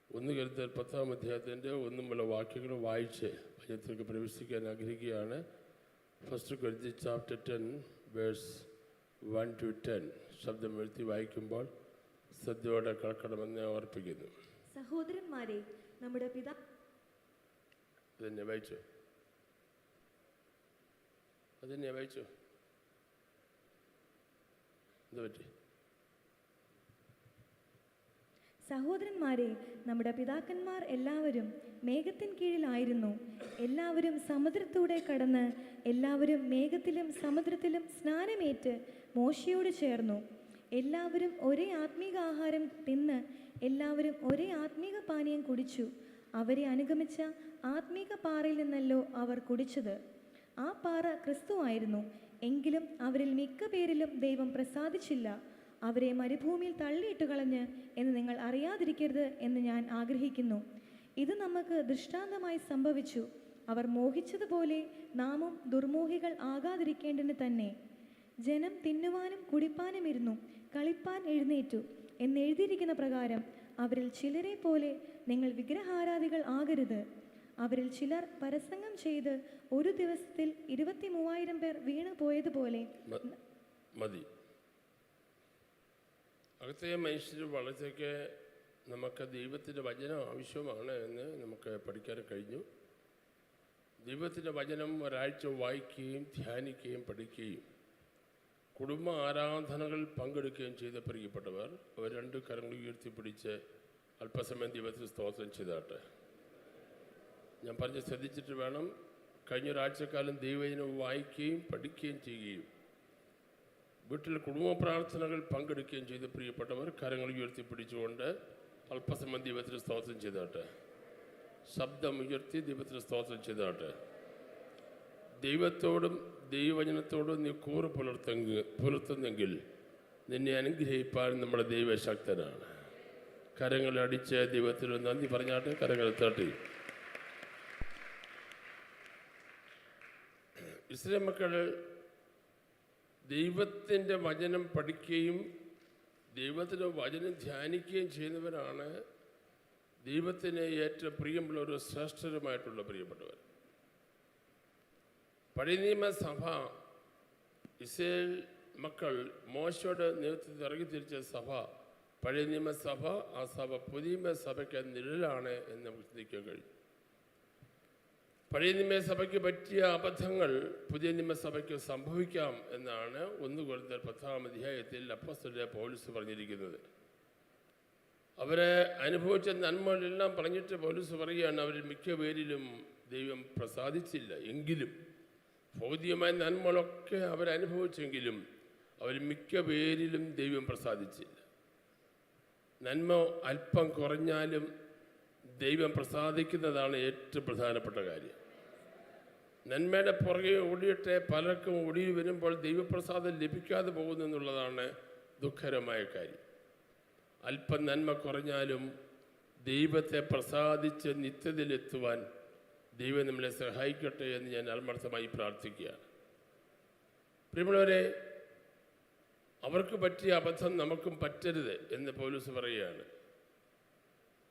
1 Corinthians 10-ാം അധ്യായത്തിൻ്റെ 1 മുതലുള്ള വാക്യങ്ങൾ വായിച്ച് വചനത്തിലേക്ക് പ്രവേശിക്കാൻ ആഗ്രഹിക്കുകയാണ്. 1 Corinthians chapter 10 verse 1 to 10 ശബ്ദം എഴുത്തി വായിക്കുമ്പോൾ ശ്രദ്ധയോടെ കേൾക്കണമെന്ന് ഓർപ്പിക്കുന്നു. സഹോദരന്മാരെ, നമ്മുടെ അതന്നെ വായിച്ചു എന്താ പറ്റി? സഹോദരന്മാരെ, നമ്മുടെ പിതാക്കന്മാർ എല്ലാവരും മേഘത്തിൻ കീഴിലായിരുന്നു. എല്ലാവരും സമുദ്രത്തൂടെ കടന്ന് എല്ലാവരും മേഘത്തിലും സമുദ്രത്തിലും സ്നാനമേറ്റ് മോശയോട് ചേർന്നു. എല്ലാവരും ഒരേ ആത്മീക ആഹാരം തിന്ന് എല്ലാവരും ഒരേ ആത്മീക പാനീയം കുടിച്ചു. അവരെ അനുഗമിച്ച ആത്മീക പാറയിൽ നിന്നല്ലോ അവർ കുടിച്ചത്. ആ പാറ ക്രിസ്തുവായിരുന്നു. എങ്കിലും അവരിൽ മിക്ക പേരിലും ദൈവം പ്രസാദിച്ചില്ല. അവരെ മരുഭൂമിയിൽ തള്ളിയിട്ട് കളഞ്ഞ് എന്ന് നിങ്ങൾ അറിയാതിരിക്കരുത് എന്ന് ഞാൻ ആഗ്രഹിക്കുന്നു. ഇത് നമുക്ക് ദൃഷ്ടാന്തമായി സംഭവിച്ചു. അവർ മോഹിച്ചതുപോലെ നാമും ദുർമോഹികൾ ആകാതിരിക്കേണ്ടതിന് തന്നെ. ജനം തിന്നുവാനും കുടിപ്പാനും ഇരുന്നു, കളിപ്പാൻ എഴുന്നേറ്റു എന്നെഴുതിയിരിക്കുന്ന പ്രകാരം അവരിൽ ചിലരെ പോലെ നിങ്ങൾ വിഗ്രഹാരാധികൾ ആകരുത്. അവരിൽ ചിലർ പരസംഗം ചെയ്ത് ഒരു ദിവസത്തിൽ 23,000 പേർ വീണു പോയതുപോലെ. മതി. അകത്തെ മനുഷ്യർ വളർച്ചയ്ക്ക് നമുക്ക് ദൈവത്തിൻ്റെ വചനം ആവശ്യമാണ് എന്ന് നമുക്ക് പഠിക്കാൻ കഴിഞ്ഞു. ദൈവത്തിൻ്റെ വചനം ഒരാഴ്ച വായിക്കുകയും ധ്യാനിക്കുകയും പഠിക്കുകയും കുടുംബ ആരാധനകൾ പങ്കെടുക്കുകയും ചെയ്ത പ്രിയപ്പെട്ടവർ അവർ 2 കരങ്ങൾ ഉയർത്തിപ്പിടിച്ച് അല്പസമയം ദൈവത്തിന് സ്തോത്രം ചെയ്താട്ടെ. ഞാൻ പറഞ്ഞ് ശ്രദ്ധിച്ചിട്ട് വേണം. കഴിഞ്ഞ ഒരാഴ്ചക്കാലം ദൈവവചനം വായിക്കുകയും പഠിക്കുകയും ചെയ്യുകയും വീട്ടിൽ കുടുംബ പ്രാർത്ഥനകൾ പങ്കെടുക്കുകയും ചെയ്ത പ്രിയപ്പെട്ടവർ കരങ്ങൾ ഉയർത്തിപ്പിടിച്ചുകൊണ്ട് അല്പസമയം ദൈവത്തിന് സ്തോത്രം ചെയ്താട്ടെ. ശബ്ദം ഉയർത്തി ദൈവത്തിന് സ്തോത്രം ചെയ്താട്ടെ. ദൈവത്തോടും ദൈവവചനത്തോടും നീ കൂറ് പുലർത്തുന്നെങ്കിൽ നിന്നെ അനുഗ്രഹിപ്പാൻ നമ്മുടെ ദൈവശക്തനാണ്. കരങ്ങളടിച്ച് ദൈവത്തിന് നന്ദി പറഞ്ഞാട്ടെ. കരങ്ങൾ തട്ടി. ഇസ്രായേൽ മക്കൾ ദൈവത്തിൻ്റെ വചനം പഠിക്കുകയും ദൈവത്തിൻ്റെ വചനം ധ്യാനിക്കുകയും ചെയ്യുന്നവരാണ് ദൈവത്തിന് ഏറ്റവും പ്രിയമുള്ള ഒരു ശ്രേഷ്ഠരുമായിട്ടുള്ള പ്രിയപ്പെട്ടവർ. പഴയ നിയമസഭ ഇസ്രായേൽ മക്കൾ മോശയുടെ നേതൃത്വത്തിൽ ഇറങ്ങിത്തിരിച്ച സഭ, പഴയ നിയമസഭ, ആ സഭ പുതിയ നിയമസഭയ്ക്ക് നിഴലാണ് എന്ന് നമുക്ക് ചിന്തിക്കാൻ കഴിയും. പഴയ നിയമസഭയ്ക്ക് പറ്റിയ അബദ്ധങ്ങൾ പുതിയ നിയമസഭയ്ക്ക് സംഭവിക്കാം എന്നാണ് 1 Corinthians 10-ാം അധ്യായത്തിൽ അപ്പോസ്തലനായ പൗലോസ് പറഞ്ഞിരിക്കുന്നത്. അവരെ അനുഭവിച്ച നന്മകളെല്ലാം പറഞ്ഞിട്ട് പൗലോസ് പറയുകയാണ്, അവരിൽ മിക്ക പേരിലും ദൈവം പ്രസാദിച്ചില്ല. എങ്കിലും ഭൗതികമായ നന്മകളൊക്കെ അവരനുഭവിച്ചെങ്കിലും അവർ മിക്ക പേരിലും ദൈവം പ്രസാദിച്ചില്ല. നന്മ അല്പം കുറഞ്ഞാലും ദൈവം പ്രസാദിക്കുന്നതാണ് ഏറ്റവും പ്രധാനപ്പെട്ട കാര്യം. നന്മയുടെ പുറകെ ഓടിയിട്ട് പലർക്കും ഓടി വരുമ്പോൾ ദൈവപ്രസാദം ലഭിക്കാതെ പോകുന്നു എന്നുള്ളതാണ് ദുഃഖകരമായ കാര്യം. അല്പം നന്മ കുറഞ്ഞാലും ദൈവത്തെ പ്രസാദിച്ച് നിത്യതയിലെത്തുവാൻ ദൈവം നമ്മളെ സഹായിക്കട്ടെ എന്ന് ഞാൻ ആത്മാർത്ഥമായി പ്രാർത്ഥിക്കുകയാണ്. പ്രിയമുള്ളവരെ, അവർക്ക് പറ്റിയ അബദ്ധം നമുക്കും പറ്റരുത് എന്ന് പൗലോസ് പറയുകയാണ്.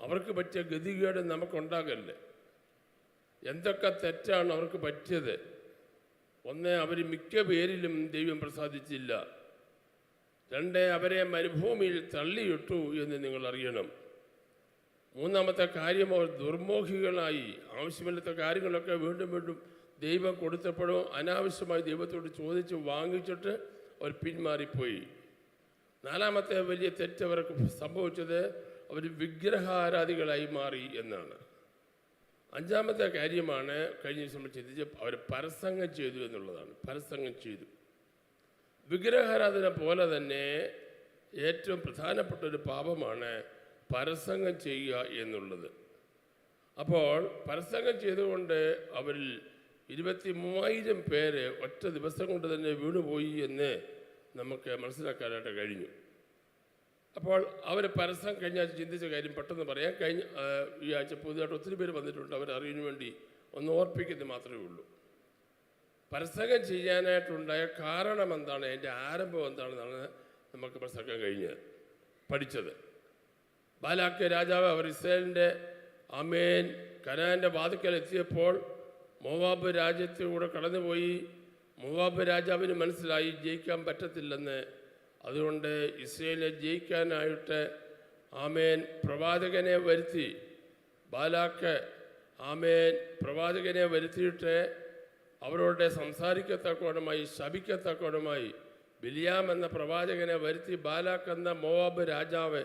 അവർക്ക് പറ്റിയ ഗതികേട് നമുക്കുണ്ടാകല്ലേ. എന്തൊക്കെ തെറ്റാണ് അവർക്ക് പറ്റിയത്? ഒന്ന്, അവർ മിക്ക പേരിലും ദൈവം പ്രസാദിച്ചില്ല. 2, അവരെ മരുഭൂമിയിൽ തള്ളിയിട്ടു എന്ന് നിങ്ങൾ അറിയണം. 3-ാമത്തെ കാര്യം, അവർ ദുർമോഹികളായി ആവശ്യമില്ലാത്ത കാര്യങ്ങളൊക്കെ വീണ്ടും വീണ്ടും ദൈവം കൊടുത്തപ്പോഴും അനാവശ്യമായി ദൈവത്തോട് ചോദിച്ച് വാങ്ങിച്ചിട്ട് അവർ പിന്മാറിപ്പോയി. 4-ാമത്തെ വലിയ തെറ്റ് അവർക്ക് സംഭവിച്ചത് അവർ വിഗ്രഹാരാധികളായി മാറി എന്നാണ്. 5-ാമത്തെ കാര്യമാണ് കഴിഞ്ഞ ദിവസം ചിന്തിച്ച് അവർ പരസംഗം ചെയ്തു എന്നുള്ളതാണ്. പരസംഗം ചെയ്തു. വിഗ്രഹാരാധന പോലെ തന്നെ ഏറ്റവും പ്രധാനപ്പെട്ട ഒരു പാപമാണ് പരസംഗം ചെയ്യുക എന്നുള്ളത്. അപ്പോൾ പരസംഗം ചെയ്തുകൊണ്ട് അവരിൽ 23,000 പേര് ഒറ്റ ദിവസം കൊണ്ട് തന്നെ വീണുപോയി എന്ന് നമുക്ക് മനസ്സിലാക്കാനായിട്ട് കഴിഞ്ഞു. അപ്പോൾ അവർ പരസ്യം കഴിഞ്ഞ ആഴ്ച ചിന്തിച്ച കാര്യം പെട്ടെന്ന് പറയാം. ഈ ആഴ്ച പുതിയതായിട്ട് ഒത്തിരി പേര് വന്നിട്ടുണ്ട്. അവരറിയാൻ വേണ്ടി ഒന്ന് ഓർപ്പിക്കുന്നത് മാത്രമേ ഉള്ളൂ. പരസംഗം ചെയ്യാനായിട്ടുണ്ടായ കാരണം എന്താണ്, അതിൻ്റെ ആരംഭം എന്താണെന്നാണ് നമുക്ക് മനസ്സിലാക്കാൻ കഴിഞ്ഞത്, പഠിച്ചത്. ബാലാക്ക് രാജാവ് അവർ ഇസ്രായേലിൻ്റെ ആമേൻ കനാന്റെ വാതിക്കൽ എത്തിയപ്പോൾ മോവാബ് രാജ്യത്തിലൂടെ കടന്നുപോയി. മോവാബ് രാജാവിന് മനസ്സിലായി ജയിക്കാൻ പറ്റത്തില്ലെന്ന്. അതുകൊണ്ട് ഇസ്രായേലിനെ ജയിക്കാനായിട്ട് ആമേൻ പ്രവാചകനെ വരുത്തി. ബാലാക്ക് ആമേൻ പ്രവാചകനെ വരുത്തിയിട്ട് അവരോട് സംസാരിക്കത്തക്കോണമായി ശപിക്കത്തക്കോണമായി ബിലിയാം എന്ന പ്രവാചകനെ വരുത്തി. ബാലാക്ക് എന്ന മോവാബ് രാജാവ്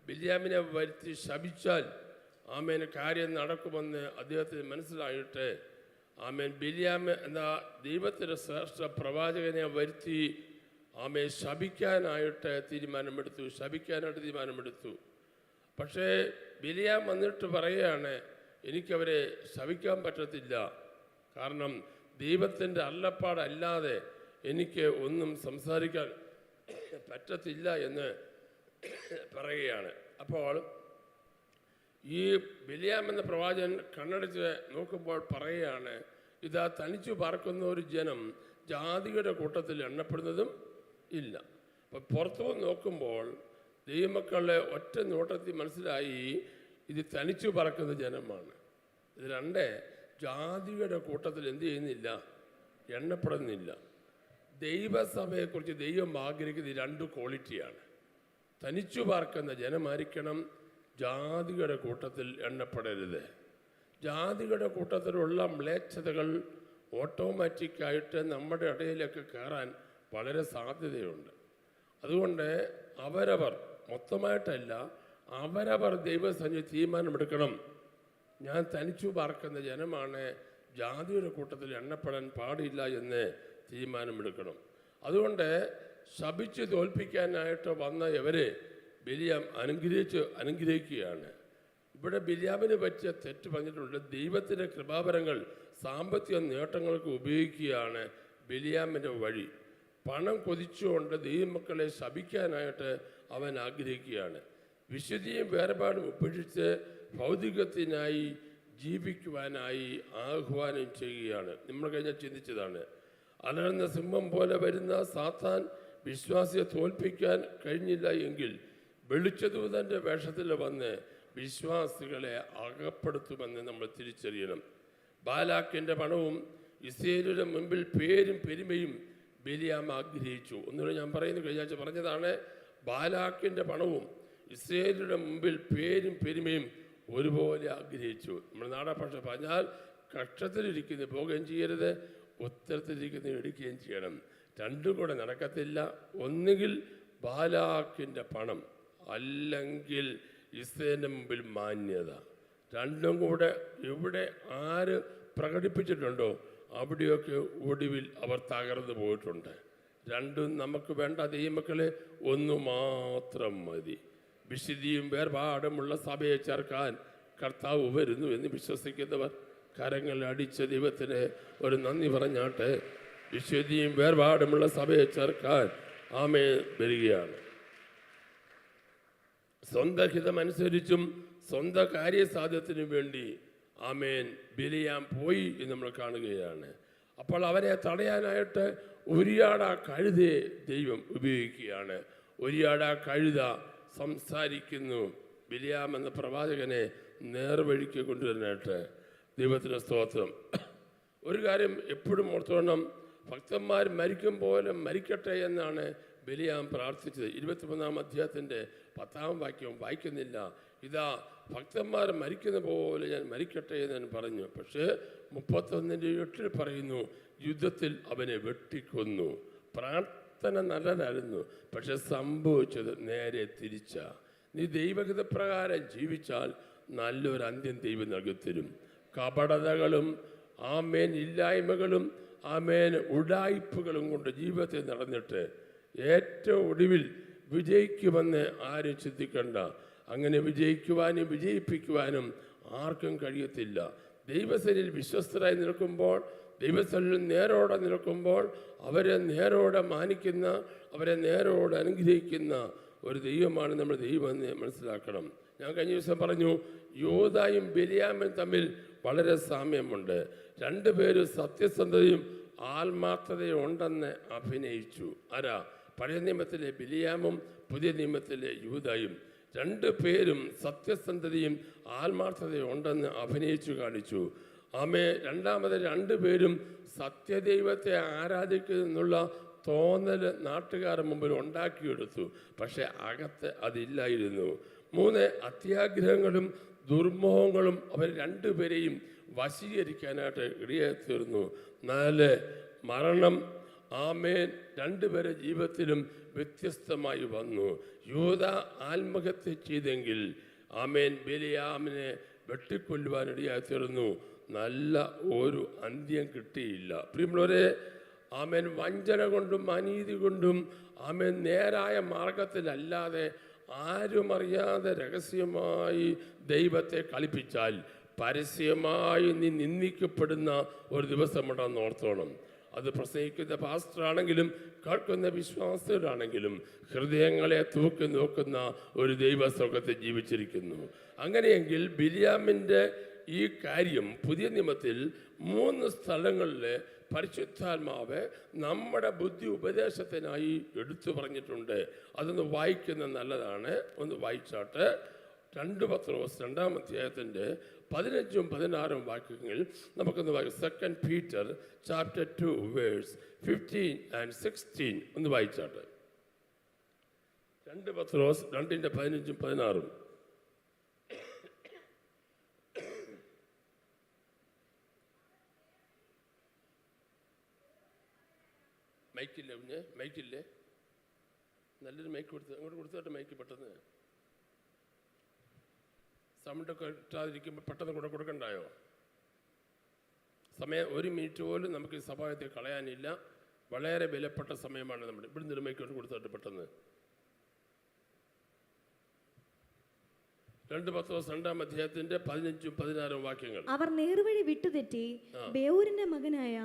ബിലിയാമിനെ വരുത്തി ശപിച്ചാൽ ആമേൻ കാര്യം നടക്കുമെന്ന് അദ്ദേഹത്തിന് മനസ്സിലായിട്ട് ആമേൻ ബിലിയാം എന്ന ദൈവത്തിൻ്റെ ശ്രേഷ്ഠ പ്രവാചകനെ വരുത്തി ആമേൻ ശപിക്കാനായിട്ട് തീരുമാനമെടുത്തു. പക്ഷേ ബിലിയാം വന്നിട്ട് പറയുകയാണ്, എനിക്കവരെ ശപിക്കാൻ പറ്റത്തില്ല, കാരണം ദൈവത്തിൻ്റെ അരുളപ്പാടല്ലാതെ എനിക്ക് ഒന്നും സംസാരിക്കാൻ പറ്റത്തില്ല എന്ന് പറയുകയാണ്. അപ്പോൾ ഈ ബിലിയാം എന്ന പ്രവാചകൻ കണ്ണടച്ച് നോക്കുമ്പോൾ പറയുകയാണ്, ഇതാ തനിച്ചു പാർക്കുന്ന ഒരു ജനം ജാതിയുടെ കൂട്ടത്തിൽ എണ്ണപ്പെടുന്നതും ഇല്ല. അപ്പം പുറത്തു നോക്കുമ്പോൾ ദൈവമക്കളുടെ ഒറ്റ നോട്ടത്തിൽ മനസ്സിലായി ഇത് തനിച്ചു പറക്കുന്ന ജനമാണ്. ഇത് രണ്ട് ജാതിയുടെ കൂട്ടത്തിൽ എന്ത് ചെയ്യുന്നില്ല, എണ്ണപ്പെടുന്നില്ല. ദൈവസഭയെക്കുറിച്ച് ദൈവം ആഗ്രഹിക്കുന്ന രണ്ട് ക്വാളിറ്റിയാണ്. തനിച്ചു പാർക്കുന്ന ജനമായിരിക്കണം, ജാതികളുടെ കൂട്ടത്തിൽ എണ്ണപ്പെടരുത്. ജാതികളുടെ കൂട്ടത്തിലുള്ള മ്ലേച്ഛതകൾ ഓട്ടോമാറ്റിക്കായിട്ട് നമ്മുടെ ഇടയിലേക്ക് കയറാൻ വളരെ സാധ്യതയുണ്ട്. അതുകൊണ്ട് അവരവർ മൊത്തമായിട്ടല്ല, അവരവർ ദൈവസന്നിധി തീരുമാനമെടുക്കണം. ഞാൻ തനിച്ചു പാർക്കുന്ന ജനമാണ്, ജാതിയുടെ കൂട്ടത്തിൽ എണ്ണപ്പെടാൻ പാടില്ല എന്ന് തീരുമാനമെടുക്കണം. അതുകൊണ്ട് ശപിച്ച് തോൽപ്പിക്കാനായിട്ട് വന്ന ഇവരെ ബിലിയാം അനുഗ്രഹിക്കുകയാണ്. ഇവിടെ ബിലിയാമിന് പറ്റിയ തെറ്റ് പറഞ്ഞിട്ടുണ്ട്. ദൈവത്തിൻ്റെ കൃപാവരങ്ങൾ സാമ്പത്തിക നേട്ടങ്ങൾക്ക് ഉപയോഗിക്കുകയാണ് ബിലിയാമിൻ്റെ വഴി. പണം കൊതിച്ചുകൊണ്ട് ദൈവമക്കളെ ശപിക്കാനായിട്ട് അവൻ ആഗ്രഹിക്കുകയാണ്. വിശുദ്ധിയും വേർപാടും ഉപേക്ഷിച്ച് ഭൗതികത്തിനായി ജീവിക്കുവാനായി ആഹ്വാനം ചെയ്യുകയാണ്. നമ്മൾ കഴിഞ്ഞ ചിന്തിച്ചതാണ്. അലർന്ന സിംഹം പോലെ വരുന്ന സാത്താൻ വിശ്വാസിയെ തോൽപ്പിക്കാൻ കഴിഞ്ഞില്ല എങ്കിൽ വെളിച്ചദൂതൻ്റെ വേഷത്തിൽ വന്ന് വിശ്വാസികളെ അകപ്പെടുത്തുമെന്ന് നമ്മൾ തിരിച്ചറിയണം. ബാലാക്കിൻ്റെ പണവും ഇസ്രായേലിന്റെ മുമ്പിൽ പേരും പെരുമയും ബിലിയാം ആഗ്രഹിച്ചു. ഒന്നുകൂടെ ഞാൻ പറയുന്നത് കഴിഞ്ഞ ആഴ്ച പറഞ്ഞതാണ്. ബാലാക്കിൻ്റെ പണവും ഇസ്രായേലിന്റെ മുമ്പിൽ പേരും പെരുമയും ഒരുപോലെ ആഗ്രഹിച്ചു. നമ്മൾ നാടഭാഷ പറഞ്ഞാൽ കക്ഷത്തിലിരിക്കുന്ന പോവുകയും ചെയ്യരുത്, ഉത്തരത്തിലിരിക്കുന്ന എടുക്കുകയും ചെയ്യണം. രണ്ടും കൂടെ നടക്കത്തില്ല. ഒന്നുകിൽ ബാലാക്കിൻ്റെ പണം, അല്ലെങ്കിൽ ഇസ്രായേലിന്റെ മുമ്പിൽ മാന്യത. രണ്ടും കൂടെ എവിടെ ആര് പ്രകടിപ്പിച്ചിട്ടുണ്ടോ അവിടെയൊക്കെ ഒടുവിൽ അവർ തകർന്നു പോയിട്ടുണ്ട്. രണ്ടും നമുക്ക് വേണ്ട ദൈവമക്കളെ, ഒന്നു മാത്രം മതി. വിശുദ്ധിയും വേർപാടുമുള്ള സഭയെ ചേർക്കാൻ കർത്താവ് വരുന്നു എന്ന് വിശ്വസിക്കുന്നവർ കരങ്ങൾ അടിച്ച ദൈവത്തിന് ഒരു നന്ദി പറഞ്ഞാട്ട്. വിശുദ്ധിയും വേർപാടുമുള്ള സഭയെ ചേർക്കാൻ ആമേ വരികയാണ്. സ്വന്തം ഹിതമനുസരിച്ചും സ്വന്തം കാര്യസാധ്യത്തിനു വേണ്ടി ആമേൻ ബിലിയാം പോയി എന്ന് നമ്മൾ കാണുകയാണ്. അപ്പോൾ അവരെ തടയാനായിട്ട് ഒരിയാട കഴുതയെ ദൈവം ഉപയോഗിക്കുകയാണ്. ഒരിയാട കഴുത സംസാരിക്കുന്നു. ബിലിയാം എന്ന പ്രവാചകനെ നേർവഴിക്ക് കൊണ്ടുവരാനായിട്ട്. ദൈവത്തിന് സ്തോത്രം. ഒരു കാര്യം എപ്പോഴും ഓർത്തോണം, ഭക്തന്മാർ മരിക്കും പോലെ മരിക്കട്ടെ എന്നാണ് ബിലിയാം പ്രാർത്ഥിച്ചത്. 23-ാം അധ്യായത്തിൻ്റെ 10-ാം വാക്യം വായിക്കുന്നില്ല. ഇതാ ഭക്തന്മാർ മരിക്കുന്ന പോലെ ഞാൻ മരിക്കട്ടെ എന്ന് ഞാൻ പറഞ്ഞു. പക്ഷേ 31:8 പറയുന്നു, യുദ്ധത്തിൽ അവനെ വെട്ടിക്കൊന്നു. പ്രാർത്ഥന നല്ലതായിരുന്നു, പക്ഷെ സംഭവിച്ചത് നേരെ തിരിച്ച. നീ ദൈവഹിതപ്രകാരം ജീവിച്ചാൽ നല്ലൊരു അന്ത്യം ദൈവം നൽകിത്തരും. കപടതകളും ആമേൻ ഇല്ലായ്മകളും ആമേൻ ഉഡായിപ്പുകളും കൊണ്ട് ജീവിതത്തിൽ നടന്നിട്ട് ഏറ്റവും ഒടുവിൽ വിജയിക്കുമെന്ന് ആരും ചിന്തിക്കണ്ട. അങ്ങനെ വിജയിക്കുവാനും വിജയിപ്പിക്കുവാനും ആർക്കും കഴിയത്തില്ല. ദൈവസേനയിൽ വിശ്വസ്തരായി നിൽക്കുമ്പോൾ, ദൈവസേനയിൽ നേരോടെ നിൽക്കുമ്പോൾ, അവരെ നേരോടെ മാനിക്കുന്ന, അവരെ നേരോടെ അനുഗ്രഹിക്കുന്ന ഒരു ദൈവമാണ് നമ്മുടെ ദൈവം എന്ന് മനസ്സിലാക്കണം. ഞാൻ കഴിഞ്ഞ ദിവസം പറഞ്ഞു, യോദായും ബിലിയാമും തമ്മിൽ വളരെ സാമ്യമുണ്ട്. രണ്ടുപേരും സത്യസന്ധതയും ആത്മാർത്ഥതയും ഉണ്ടെന്ന് അഭിനയിച്ചു. ആരാ? പഴയ നിയമത്തിലെ ബിലിയാമും പുതിയ നിയമത്തിലെ യൂദായും. രണ്ടു പേരും സത്യസന്ധതയും ആത്മാർത്ഥതയും ഉണ്ടെന്ന് അഭിനയിച്ചു കാണിച്ചു. രണ്ടാമത് രണ്ടുപേരും സത്യദൈവത്തെ ആരാധിക്കുന്നുള്ള തോന്നൽ നാട്ടുകാരുടെ മുമ്പിൽ ഉണ്ടാക്കിയെടുത്തു. പക്ഷെ അകത്ത് അതില്ലായിരുന്നു. 3 അത്യാഗ്രഹങ്ങളും ദുർമോഹങ്ങളും അവർ രണ്ടുപേരെയും വശീകരിക്കാനായിട്ട് ഇടയായി തീർന്നു. 4 മരണം. രണ്ടുപേരുടെ ജീവിതത്തിലും വ്യത്യസ്തമായി വന്നു. യൂദ ആത്മഹത്യ ചെയ്തെങ്കിൽ ബിലിയാമിനെ വെട്ടിക്കൊല്ലുവാനിടയായി തീർന്നു. നല്ല ഒരു അന്ത്യം കിട്ടിയില്ല. പ്രിയമുള്ളവരെ, വഞ്ചന കൊണ്ടും അനീതി കൊണ്ടും നേരായ മാർഗത്തിലല്ലാതെ ആരുമറിയാതെ രഹസ്യമായി ദൈവത്തെ കളിപ്പിച്ചാൽ പരസ്യമായി നീ നിന്ദിക്കപ്പെടുന്ന ഒരു ദിവസമുണ്ടെന്ന് ഓർത്തോണം. അത് പ്രസംഗിക്കുന്ന പാസ്റ്ററാണെങ്കിലും കേൾക്കുന്ന വിശ്വാസികളാണെങ്കിലും ഹൃദയങ്ങളെ തൂക്കി നോക്കുന്ന ഒരു ദൈവസ്വർഗത്തിൽ ജീവിച്ചിരിക്കുന്നു. അങ്ങനെയെങ്കിൽ ബിലിയാമിൻ്റെ ഈ കാര്യം പുതിയ നിയമത്തിൽ 3 സ്ഥലങ്ങളിൽ പരിശുദ്ധാത്മാവ് നമ്മുടെ ബുദ്ധി ഉപദേശത്തിനായി എടുത്തു പറഞ്ഞിട്ടുണ്ട്. അതൊന്ന് വായിക്കുന്നത് നല്ലതാണ്. ഒന്ന് വായിച്ചാട്ട് 2 പത്രോസ് 2-ാം അധ്യായത്തിൻ്റെ 15ഉം 16ഉം വാക്യങ്ങൾ നമുക്കൊന്ന് വായിക്കാം. 2 Peter chapter 2 verse 15 and 16 ഒന്ന് വായിച്ചാട്ട്. 2 പത്രോസ് 2-ന്റെ 15ഉം 16ഉം. മൈക്കില്ലേ കുഞ്ഞ്? മൈക്കില്ലേ? നല്ലൊരു മൈക്ക് കൊടുത്ത് അങ്ങോട്ട് കൊടുത്തിട്ട് മൈക്ക് പെട്ടെന്ന് സൗണ്ടൊക്കെ ഇട്ടാതിരിക്കുമ്പോൾ പെട്ടെന്ന് കൂടെ കൊടുക്കണ്ടായോ? സമയം 1 മിനിറ്റ് പോലും നമുക്ക് ഈ സഭായത്തെ കളയാനില്ല. വളരെ വിലപ്പെട്ട സമയമാണ് നമ്മുടെ. ഇവിടുന്ന് ഒരു മൈക്ക് കൊടുത്തിട്ട് പെട്ടെന്ന്. 2 പത്രോസ് 2-ാം അധ്യായത്തിന്റെ 15ഉം 16ഉം വാക്യങ്ങൾ. അവർ നേർവഴി വിട്ടുതെറ്റി ബെയോരിന്റെ മകനായ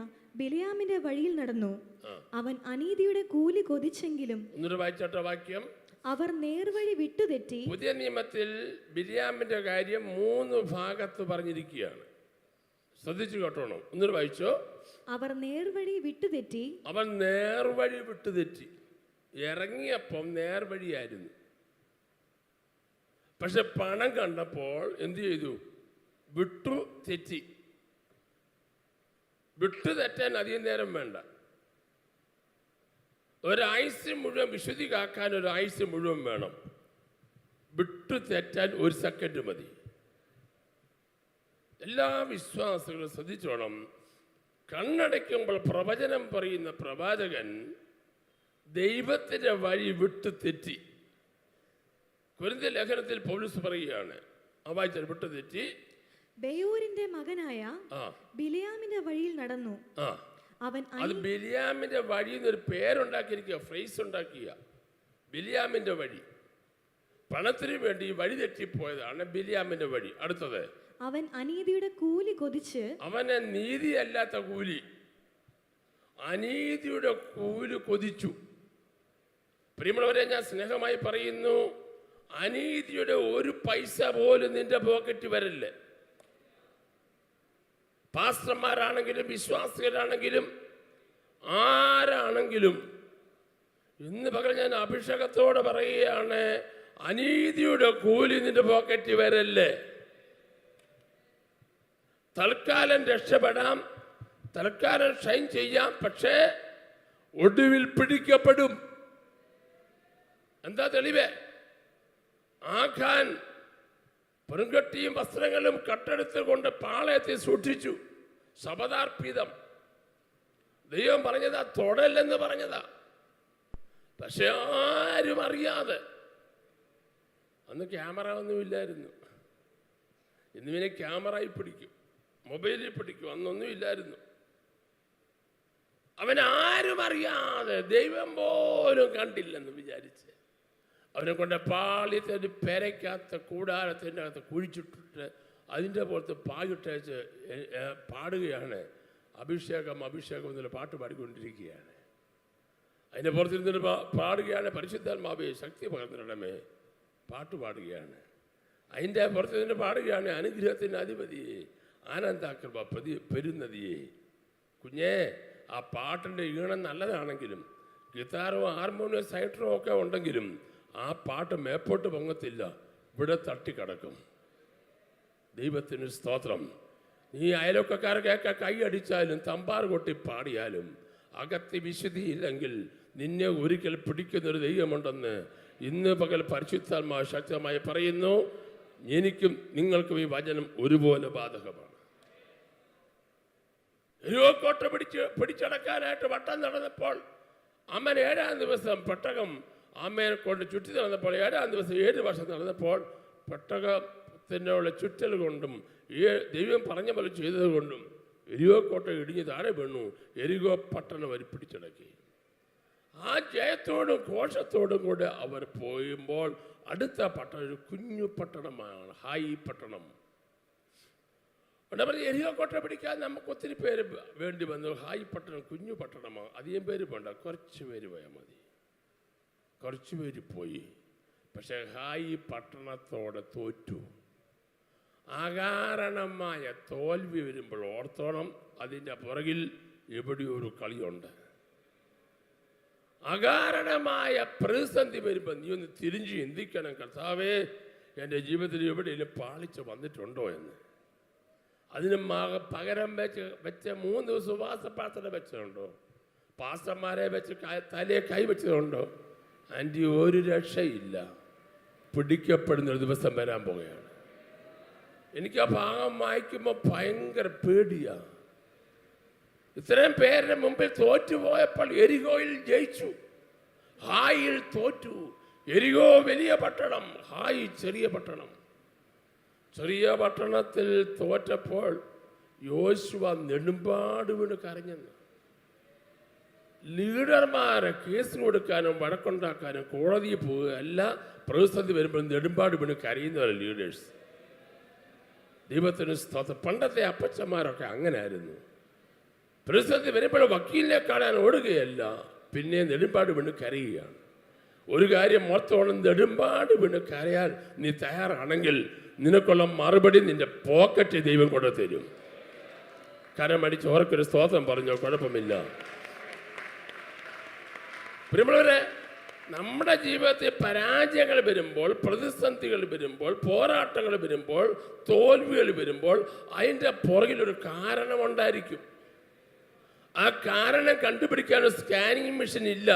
ബിലിയാമിന്റെ വഴിയിൽ നടന്നു. അവൻ അനീതിയുടെ കൂലി കൊതിച്ചെങ്കിലും. ഒന്നൊരു വായിച്ചാട്ട വാക്യം. അവർ നേർവഴി വിട്ടുതെറ്റി. പുതിയ നിയമത്തിൽ ബിലിയാമിന്റെ കാര്യം 3 ഭാഗത്ത് പറഞ്ഞിരിക്കുകയാണ്. ശ്രദ്ധിച്ചു കേട്ടോണം. ഒന്നൊരു വായിച്ചോ. അവർ നേർവഴി വിട്ടുതെറ്റി. അവൻ നേർവഴി വിട്ടുതെറ്റി. ഇറങ്ങിയപ്പം നേർവഴിയായിരുന്നു. പക്ഷെ പണം കണ്ടപ്പോൾ എന്തു ചെയ്തു? വിട്ടു തെറ്റി. വിട്ടു തെറ്റാൻ അധികം നേരം വേണ്ട. ഒരായുസ് മുഴുവൻ വിശുദ്ധി കാക്കാൻ ഒരായുസ് മുഴുവൻ വേണം. വിട്ടു തെറ്റാൻ 1 സെക്കൻഡ് മതി. എല്ലാ വിശ്വാസികളും ശ്രദ്ധിച്ചോണം. കണ്ണടയ്ക്കുമ്പോൾ പ്രവചനം പറയുന്ന പ്രവാചകൻ ദൈവത്തിന്റെ വഴി വിട്ടു തെറ്റി. കൊരിന്ത്യർ ലേഖനത്തിൽ പൗലോസ് പറയുകയാണ്, വായിച്ചാൽ വിട്ടു തെറ്റി ബെയോരിന്റെ മകനായ ബിലിയാമിന്റെ വഴിയിൽ നടന്നു. അത് ബിലിയാമിന്റെ വഴി എന്നൊരു പേരുണ്ടാക്കിയിരിക്കുക, ഫ്രേസ് ഉണ്ടാക്കിയ ബിലിയാമിന്റെ വഴി. പണത്തിന് വേണ്ടി വഴി തെറ്റിപ്പോയതാണ് ബിലിയാമിന്റെ വഴി. അടുത്തത്, അവൻ അനീതിയുടെ കൂലി കൊതിച്ച്. അവന് നീതിയല്ലാത്ത കൂലി, അനീതിയുടെ കൂലി കൊതിച്ചു. പ്രിയമുള്ളവരെ, ഞാൻ സ്നേഹമായി പറയുന്നു, അനീതിയുടെ 1 പൈസ പോലും നിന്റെ പോക്കറ്റ് വരില്ലേ. പാസ്റ്റർമാരാണെങ്കിലും വിശ്വാസികളാണെങ്കിലും ആരാണെങ്കിലും ഇന്ന് പകൽ ഞാൻ അഭിഷേകത്തോടെ പറയുകയാണ്, അനീതിയുടെ കൂലി നിന്റെ പോക്കറ്റ് വരല്ലേ. തൽക്കാലം രക്ഷപ്പെടാം, തൽക്കാലം ഷൈൻ ചെയ്യാം, പക്ഷേ ഒടുവിൽ പിടിക്കപ്പെടും. എന്താ തെളിവ്? ആഖാൻ പെരുങ്കട്ടിയും വസ്ത്രങ്ങളും കട്ടെടുത്തുകൊണ്ട് പാളയത്തിൽ സൂക്ഷിച്ചു. ശപഥാർപ്പിതം. ദൈവം പറഞ്ഞതാ, തൊടല്ലെന്ന് പറഞ്ഞതാ. പക്ഷെ ആരും അറിയാതെ. അന്ന് ക്യാമറ ഒന്നുമില്ലായിരുന്നു. ഇന്നിവനെ ക്യാമറയിൽ പിടിക്കും, മൊബൈലിൽ പിടിക്കും. അന്നൊന്നും ഇല്ലായിരുന്നു. അവനാരും അറിയാതെ, ദൈവം പോലും കണ്ടില്ലെന്ന് വിചാരിച്ച് അവനെ കൊണ്ട് പാളിയത്തെ പെരയ്ക്കകത്ത കൂടാരത്തിൻ്റെ അകത്ത് കുഴിച്ചിട്ടിട്ട് അതിൻ്റെ പുറത്ത് പാകിട്ടേച്ച് പാടുകയാണ്. അഭിഷേകം അഭിഷേകം എന്നുള്ള പാട്ട് പാടിക്കൊണ്ടിരിക്കുകയാണ്. അതിൻ്റെ പുറത്തിരുന്നിട്ട് പാടുകയാണ്, പരിശുദ്ധാത്മാവേ ശക്തി പകർന്നിടമേ, പാട്ട് പാടുകയാണ്. അതിൻ്റെ പുറത്തിരുന്ന് പാടുകയാണ്, അനുഗ്രഹത്തിൻ്റെ അധിപതിയെ, ആനന്ദാകൃപ പെരുന്നതിയെ. കുഞ്ഞേ, ആ പാട്ടിൻ്റെ ഈണം നല്ലതാണെങ്കിലും ഗിത്താറോ ഹാർമോണിയോ സൈറ്ററോ ഒക്കെ ഉണ്ടെങ്കിലും ആ പാട്ട് മേപ്പോട്ട് പൊങ്ങത്തില്ല, ഇവിടെ തട്ടിക്കിടക്കും. ദൈവത്തിന് സ്തോത്രം. നീ അയലൊക്കക്കാരൊക്കെ കൈയടിച്ചാലും തമ്പാർ കൊട്ടി പാടിയാലും അകത്ത് വിശുദ്ധിയില്ലെങ്കിൽ നിന്നെ ഒരിക്കൽ പിടിക്കുന്നൊരു ദൈവമുണ്ടെന്ന് ഇന്ന് പകൽ പരിശുദ്ധാത്മാവ് ശക്തമായി പറയുന്നു. എനിക്കും നിങ്ങൾക്കും ഈ വചനം ഒരുപോലെ ബാധകമാണ്. കോട്ട പിടിച്ചടക്കാനായിട്ട് വട്ടം നടന്നപ്പോൾ അമ്മൻ 7-ാം ദിവസം പെട്ടകം അമ്മയെ കൊണ്ട് ചുറ്റി നടന്നപ്പോൾ 7-ാം ദിവസം 7 വർഷം നടന്നപ്പോൾ പെട്ടകത്തിനുള്ള ചുറ്റൽ കൊണ്ടും ദൈവം പറഞ്ഞ പോലെ ചെയ്തത് കൊണ്ടും എരികോ കോട്ട ഇടിഞ്ഞ് താഴെ വീണു. എരികോ പട്ടണം അവർ പിടിച്ചടക്കി. ആ ജയത്തോടും ഘോഷത്തോടും കൂടെ അവർ പോയുമ്പോൾ അടുത്ത പട്ടണം ഒരു കുഞ്ഞു പട്ടണമാണ്, ഹായി പട്ടണം. എരികോ കോട്ട പിടിക്കാൻ നമുക്ക് ഒത്തിരി പേര് വേണ്ടി വന്നു. ഹായി പട്ടണം കുഞ്ഞു പട്ടണമാണ്, അധികം പേര് വേണ്ട, കുറച്ച് പേര് പോയാൽ മതി. കുറച്ച് പേര് പോയി. പക്ഷെ ഹായി പട്ടണത്തോടെ തോറ്റു. അകാരണമായ തോൽവി വരുമ്പോൾ ഓർത്തോണം, അതിൻ്റെ പുറകിൽ എവിടെയോ ഒരു കളിയുണ്ട്. അകാരണമായ പ്രതിസന്ധി വരുമ്പോൾ നീ ഒന്ന് തിരിഞ്ഞ് ചിന്തിക്കണം, കർത്താവേ എൻ്റെ ജീവിതത്തിൽ എവിടെയെങ്കിലും പാളിച്ച വന്നിട്ടുണ്ടോ എന്ന്. അതിന് പകരം വെച്ച 3 ദിവസം ഉപവാസപ്രാർത്ഥന വെച്ചതുണ്ടോ? പാസ്റ്റർമാരെ വെച്ച് തലയെ കൈവച്ചതുണ്ടോ? ആൻറ്റി, ഒരു രക്ഷയില്ല. പിടിക്കപ്പെടുന്നൊരു ദിവസം വരാൻ പോകുകയാണ്. എനിക്ക് ആ ഭാഗം വായിക്കുമ്പോൾ ഭയങ്കര പേടിയാണ്. ഇത്രയും പേരുടെ മുമ്പിൽ തോറ്റുപോയപ്പോൾ എരികോയിൽ ജയിച്ചു, ഹായിൽ തോറ്റു. എരികോ വലിയ പട്ടണം, ഹായി ചെറിയ പട്ടണം. ചെറിയ പട്ടണത്തിൽ തോറ്റപ്പോൾ യോശുവ നെടുമ്പാട് വീണ് കരഞ്ഞെന്ന്. ലീഡർമാരെ കേസ് കൊടുക്കാനും വഴക്കുണ്ടാക്കാനും കോടതിയിൽ പോവുക അല്ല, പ്രതിസന്ധി വരുമ്പോൾ നെടുമ്പാട് വീണ് കരയുന്നവരെ ലീഡേഴ്സ്. ദൈവത്തിന് സ്തോത്രം. പണ്ടത്തെ അപ്പച്ചന്മാരൊക്കെ അങ്ങനെ ആയിരുന്നു. പ്രതിസന്ധി വരുമ്പോൾ വക്കീലിനെ കാണാൻ ഓടുകയല്ല, പിന്നെ നെടുമ്പാട് വീണ് കരയുകയാണ്. ഒരു കാര്യം ഓർത്തോളം, നെടുമ്പാട് വീണ് കരയാൻ നീ തയ്യാറാണെങ്കിൽ നിനക്കുള്ള മറുപടി നിന്റെ പോക്കറ്റ് ദൈവം കൊണ്ട് തരും. കരം അടിച്ച് ഓർക്കൊരു സ്തോത്രം പറഞ്ഞോ, കുഴപ്പമില്ല. പ്രിയമുള്ളവരെ, നമ്മുടെ ജീവിതത്തിൽ പരാജയങ്ങൾ വരുമ്പോൾ, പ്രതിസന്ധികൾ വരുമ്പോൾ, പോരാട്ടങ്ങൾ വരുമ്പോൾ, തോൽവികൾ വരുമ്പോൾ അതിൻ്റെ പുറകിലൊരു കാരണമുണ്ടായിരിക്കും. ആ കാരണം കണ്ടുപിടിക്കാൻ ഒരു സ്കാനിങ് മെഷീൻ ഇല്ല.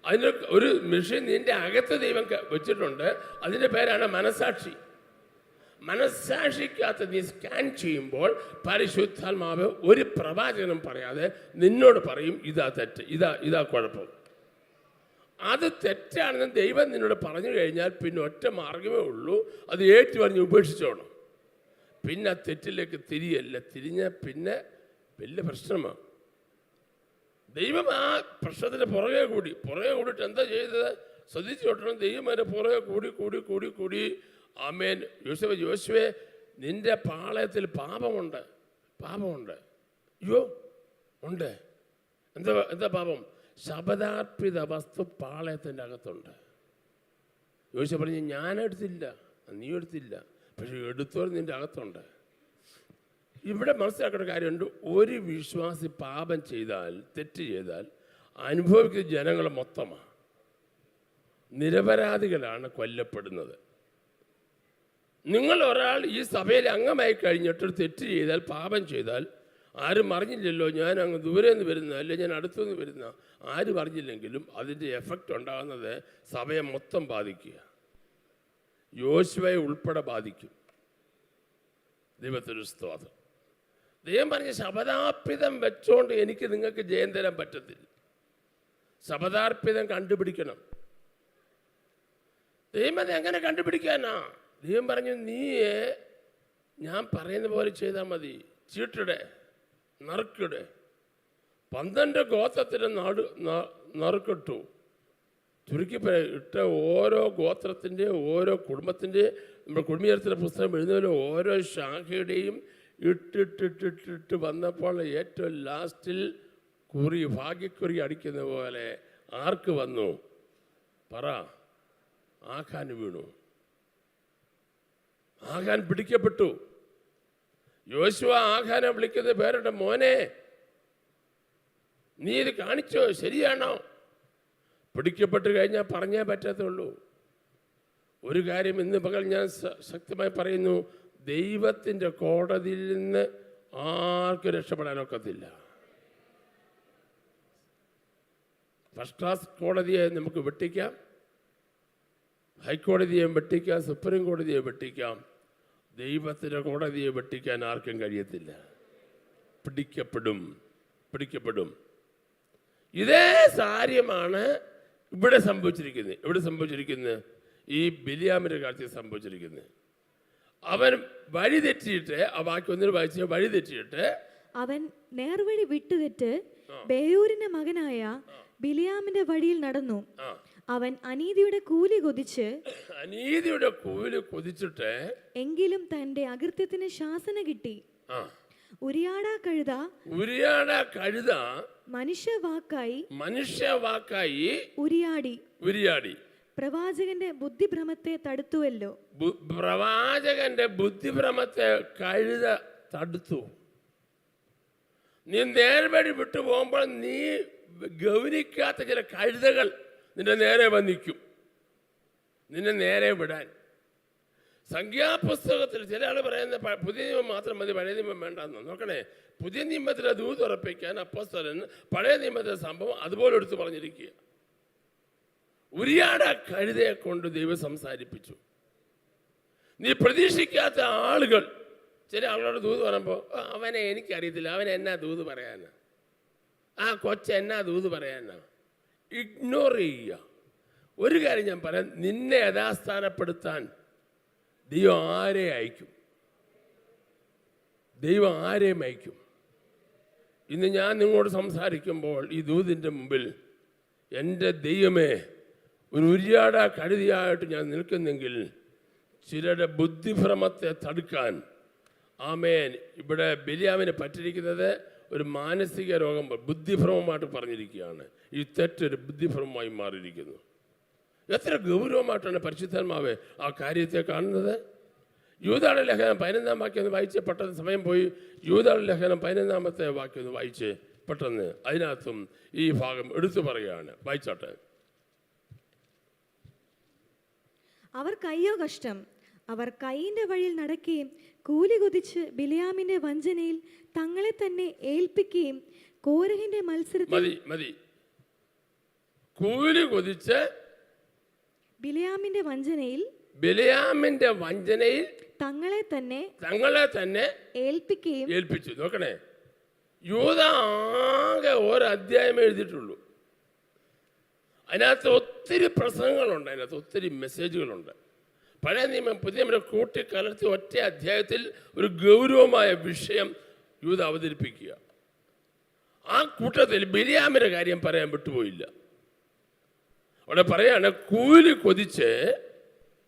അതിന് ഒരു മെഷീൻ നിന്റെ അകത്ത് ദൈവം വെച്ചിട്ടുണ്ട്. അതിൻ്റെ പേരാണ് മനസാക്ഷി. മനസാക്ഷിക്കകത്ത് നീ സ്കാൻ ചെയ്യുമ്പോൾ പരിശുദ്ധാത്മാവ് ഒരു പ്രവാചകനും പറയാതെ നിന്നോട് പറയും, ഇതാ തെറ്റ്, ഇതാ കുഴപ്പം. അത് തെറ്റാണെന്ന് ദൈവം നിന്നോട് പറഞ്ഞു കഴിഞ്ഞാൽ പിന്നെ ഒറ്റ മാർഗമേ ഉള്ളൂ, അത് ഏറ്റുപറഞ്ഞ് ഉപേക്ഷിച്ചോണം. പിന്നെ ആ തെറ്റിലേക്ക് തിരിഞ്ഞാൽ പിന്നെ വലിയ പ്രശ്നമാണ്. ദൈവം ആ പ്രശ്നത്തിന് പുറകെ കൂടിയിട്ട് എന്താ ചെയ്തത് ശ്രദ്ധിച്ചു നോട്ടണം. ദൈവം അതിൻ്റെ പുറകെ കൂടി ആമേൻ. യോശുവേ, നിന്റെ പാളയത്തിൽ പാപമുണ്ട്. അയ്യോ, ഉണ്ട്. എന്താ പാപം? ശബദാർപ്പിത വസ്തു പാളയത്തിൻ്റെ അകത്തുണ്ട്. യോശുവ പറഞ്ഞു, ഞാൻ എടുത്തില്ല, നീ എടുത്തില്ല, പക്ഷെ എടുത്തോർ നിന്റെ അകത്തുണ്ട്. ഇവിടെ മനസ്സിലാക്കേണ്ട കാര്യമുണ്ട്. ഒരു വിശ്വാസി പാപം ചെയ്താൽ, തെറ്റ് ചെയ്താൽ അനുഭവിക്കുന്ന ജനങ്ങൾ മൊത്തമാണ്. നിരപരാധികളാണ് കൊല്ലപ്പെടുന്നത്. നിങ്ങൾ ഒരാൾ ഈ സഭയിൽ അംഗമായി കഴിഞ്ഞിട്ടൊരു തെറ്റ് ചെയ്താൽ, പാപം ചെയ്താൽ, ആരും അറിഞ്ഞില്ലല്ലോ, ഞാൻ അങ്ങ് ദൂരെ നിന്ന് വരുന്ന, അല്ലെ ഞാൻ അടുത്തുനിന്ന് വരുന്ന, ആരും അറിഞ്ഞില്ലെങ്കിലും അതിൻ്റെ എഫക്റ്റ് ഉണ്ടാകുന്നത് സഭയെ മൊത്തം ബാധിക്കുക. യോശുവയെ ഉൾപ്പെടെ ബാധിക്കും. ദൈവത്തിനൊരു സ്തോത്രം. ദൈവം പറഞ്ഞ ശബദാർപ്പിതം വെച്ചോണ്ട് എനിക്ക് നിങ്ങൾക്ക് ജയം തരാൻ പറ്റത്തില്ല. ശബദാർപ്പിതം കണ്ടുപിടിക്കണം. ദൈവം അത് എങ്ങനെ കണ്ടുപിടിക്കാനാ? ദൈവം പറഞ്ഞു, നീയെ ഞാൻ പറയുന്ന പോലെ ചെയ്താൽ മതി. ചീട്ടിടെ, നറുക്കിടെ. 12 ഗോത്രത്തിന് നറുക്കിട്ടു. ചുരുക്കി ഇട്ട ഓരോ ഗോത്രത്തിൻ്റെ, ഓരോ കുടുംബത്തിൻ്റെ, നമ്മുടെ കുടുംബചരിത്ര പുസ്തകം എഴുതുന്ന ഓരോ ശാഖയുടെയും ഇട്ടിട്ട് വന്നപ്പോൾ ഏറ്റവും ലാസ്റ്റിൽ ഭാഗ്യക്കുറി അടിക്കുന്ന പോലെ ആർക്ക് വന്നു? പറ. ആഖാൻ വീണു. ആഖാൻ പിടിക്കപ്പെട്ടു. യോശുവ ആഖാനെ വിളിക്കുന്ന പേരുടെ, മോനെ നീ ഇത് കാണിച്ചോ? ശരിയാണോ? പിടിക്കപ്പെട്ട് കഴിഞ്ഞാൽ പറഞ്ഞേ പറ്റത്തുള്ളൂ. ഒരു കാര്യം ഇന്ന് പകൽ ഞാൻ ശക്തമായി പറയുന്നു, ദൈവത്തിൻ്റെ കോടതിയിൽ നിന്ന് ആർക്കും രക്ഷപ്പെടാനൊക്കത്തില്ല. ഫസ്റ്റ് ക്ലാസ് കോടതിയെ നമുക്ക് വെട്ടിക്കാം, ഹൈക്കോടതിയെ വെട്ടിക്കാം, സുപ്രീം കോടതിയെ വെട്ടിക്കാം. ദൈവത്തിൻ്റെ കോടതിയെ വെട്ടിക്കാൻ ആർക്കും കഴിയത്തില്ല. പിടിക്കപ്പെടും. ഇതേ കാര്യമാണ് ഇവിടെ സംഭവിച്ചിരിക്കുന്നത്. ഈ ബിലിയാമിൻ്റെ കാര്യത്തിൽ സംഭവിച്ചിരിക്കുന്നത്. അവൻ വഴി തെറ്റിയിട്ട്, ആ വാക്യം ഒന്നിന് വായിച്ച്, വഴി തെറ്റിയിട്ട് അവൻ നേർവഴി വിട്ടുതെറ്റ് ബെയോരിന്റെ മകനായ ബിലിയാമിന്റെ വഴിയിൽ നടന്നു. അവൻ അനീതിയുടെ കൂലി കൊതിച്ചിട്ട് എങ്കിലും തന്റെ അകൃത്യത്തിന് ശാസന കിട്ടി. ഉരിയാട കഴുത മനുഷ്യവാക്കായി ഉരിയാടി പ്രവാചകന്റെ ബുദ്ധിഭ്രമത്തെ തടുത്തുവല്ലോ. പ്രവാചകന്റെ ബുദ്ധിഭ്രമത്തെ കഴുത തടുത്തു. നീ നേർവഴി വിട്ടു പോകുമ്പോൾ നീ ഗൗനിക്കാത്ത ചില കഴുതകൾ നിന്റെ നേരെ വന്നിക്കും, നിന്നെ നേരെ വിടാൻ. സംഖ്യാപുസ്തകത്തിൽ ചില ആൾ പറയുന്ന പുതിയ നിയമം മാത്രം മതി, പഴയ നിയമം വേണ്ടെന്ന്. നോക്കണേ, പുതിയ നിയമത്തിലെ ദൂത് ഉറപ്പിക്കാൻ അപ്പോസ്തലൻ പഴയ നിയമത്തിലെ സംഭവം അതുപോലെ എടുത്തു പറഞ്ഞിരിക്കുക. ഉരിയാട കഴുതയെ കൊണ്ട് ദൈവം സംസാരിപ്പിച്ചു. നീ പ്രതീക്ഷിക്കാത്ത ആളുകൾ, ചില ആളുകളുടെ ദൂത് പറയുമ്പോൾ അവനെ എനിക്കറിയത്തില്ല, അവൻ എന്നാ ദൂത് പറയാനാ, ആ കൊച്ചെന്നാ ദൂത് പറയാനാ, ഇഗ്നോർ ചെയ്യുക. ഒരു കാര്യം ഞാൻ പറയാം, നിന്നെ യഥാസ്ഥാനപ്പെടുത്താൻ ദൈവം ആരെയും അയക്കും. ഇന്ന് ഞാൻ നിങ്ങളോട് സംസാരിക്കുമ്പോൾ ഈ ദൂതിൻ്റെ മുമ്പിൽ എൻ്റെ ദൈവമേ, ഒരു ഉരിയാട കഴുതിയായിട്ട് ഞാൻ നിൽക്കുന്നെങ്കിൽ ചിലരുടെ ബുദ്ധിഭ്രമത്തെ തടുക്കാൻ, ആമേൻ. ഇവിടെ ബിലിയാമിനെ പറ്റിയിരിക്കുന്നത് ഒരു മാനസിക രോഗം, ബുദ്ധിഭ്രമമായിട്ട് പറഞ്ഞിരിക്കുകയാണ്. ഈ തെറ്റൊരു ബുദ്ധിഭ്രമമായി മാറിയിരിക്കുന്നു. എത്ര ഗൗരവമായിട്ടാണ് പരിശുദ്ധാത്മാവ് ആ കാര്യത്തെ കാണുന്നത്. യൂദായുടെ ലേഖനം 15-ാം വാക്യം ഒന്ന് വായിച്ച് പെട്ടെന്ന് സമയം പോയി. യൂദായുടെ ലേഖനം 15-ാമത്തെ വാക്യം ഒന്ന് വായിച്ച് പെട്ടെന്ന് അതിനകത്തും ഈ ഭാഗം എടുത്തു പറയുകയാണ്. വായിച്ചോട്ടെ. അവർക്കയ്യോ കഷ്ടം, അവർ കൈയിന്റെ വഴിയിൽ നടക്കുകയും കൂലി കൊതിച്ച് ബിലിയാമിന്റെ വഞ്ചനയിൽ തങ്ങളെ തന്നെ ഏൽപ്പിക്കുകയും കോരഹിന്റെ മത്സരത്തിൽ കൂലി കൊതിച്ച് ബിലിയാമിന്റെ വഞ്ചനയിൽ തങ്ങളെ തന്നെ ഏൽപ്പിച്ചു. നോക്കണേ, യൂദ ആകെ ഒരധ്യായം എഴുതിയിട്ടുള്ളൂ. അതിനകത്ത് ഒത്തിരി പ്രസംഗങ്ങളുണ്ട്, അതിനകത്ത് ഒത്തിരി മെസ്സേജുകളുണ്ട്. പഴയ നിയമം പുതിയ നിയമം കൂട്ടിക്കലർത്തി ഒറ്റ അധ്യായത്തിൽ ഒരു ഗൗരവമായ വിഷയം യൂദ അവതരിപ്പിക്കുക. ആ കൂട്ടത്തിൽ ബിലിയാമിന്റെ കാര്യം പറയാൻ വിട്ടുപോയില്ല. അവിടെ പറയാണ്, കൂലി കൊതിച്ച്,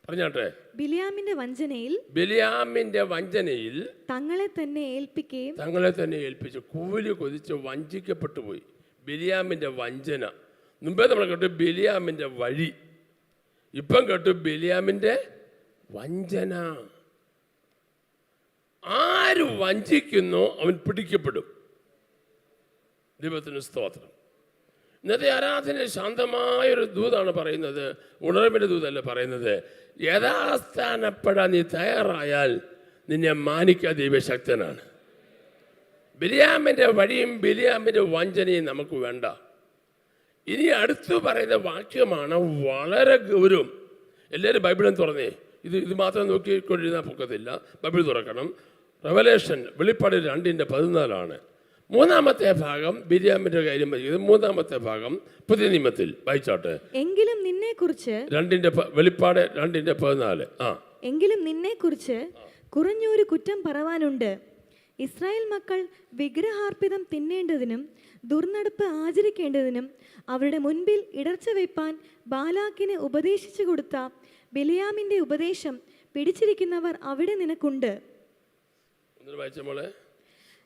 പറഞ്ഞാട്ടെ, ബിലിയാമിന്റെ വഞ്ചനയിൽ തങ്ങളെ തന്നെ ഏൽപ്പിച്ചു. കൂലി കൊതിച്ച് വഞ്ചിക്കപ്പെട്ടു പോയി. ബിലിയാമിന്റെ വഞ്ചന. മുമ്പേ നമ്മൾ കേട്ടു ബിലിയാമിന്റെ വഴി, ഇപ്പം കേട്ടു ബിലിയാമിന്റെ വഞ്ചന. ആര് വഞ്ചിക്കുന്നോ അവൻ പിടിക്കപ്പെടും. ദൈവത്തിന് സ്തോത്രം. ഇന്നത്തെ ആരാധന ശാന്തമായൊരു ദൂതാണ് പറയുന്നത്, ഉണർവിൻ്റെ ദൂതല്ല പറയുന്നത്. യഥാസ്ഥാനപ്പെടാൻ നീ തയ്യാറായാൽ നിന്നെ മാനിക്കാൻ ദൈവശക്തനാണ്. ബിലിയാമിൻ്റെ വഴിയും ബിലിയാമിൻ്റെ വഞ്ചനയും നമുക്ക് വേണ്ട. ഇനി അടുത്ത് പറയുന്ന വാക്യമാണ് വളരെ ഗൗരവം. എല്ലാവരും ബൈബിളും തുറന്നേ. ഇത് മാത്രം നോക്കിക്കൊണ്ടിരുന്നാൽ പൊക്കത്തില്ല. ബൈബിൾ തുറക്കണം. റെവലേഷൻ, വെളിപ്പാട് 2:14 മൂന്നാമത്തെ ഭാഗം ബിലിയാമിന്റെ കാര്യം. മൂന്നാമത്തെ ഭാഗം പുതിയ നിയമത്തിൽ വായിച്ചോട്ടെ. എങ്കിലും നിന്നെക്കുറിച്ച് വെളിപ്പാട് 2:14 എങ്കിലും നിന്നെക്കുറിച്ച് കുറഞ്ഞൊരു കുറ്റം പറവാനുണ്ട്. ഇസ്രായേൽ മക്കൾ വിഗ്രഹാർപ്പിതം തിന്നേണ്ടതിനും ദുർനടപ്പ് ആചരിക്കേണ്ടതിനും അവരുടെ മുൻപിൽ ഇടർച്ച വയ്പാൻ ബാലാക്കിന് ഉപദേശിച്ചു കൊടുത്ത ബിലിയാമിന്റെ ഉപദേശം പിടിച്ചിരിക്കുന്നവർ അവിടെ നിനക്കുണ്ട്.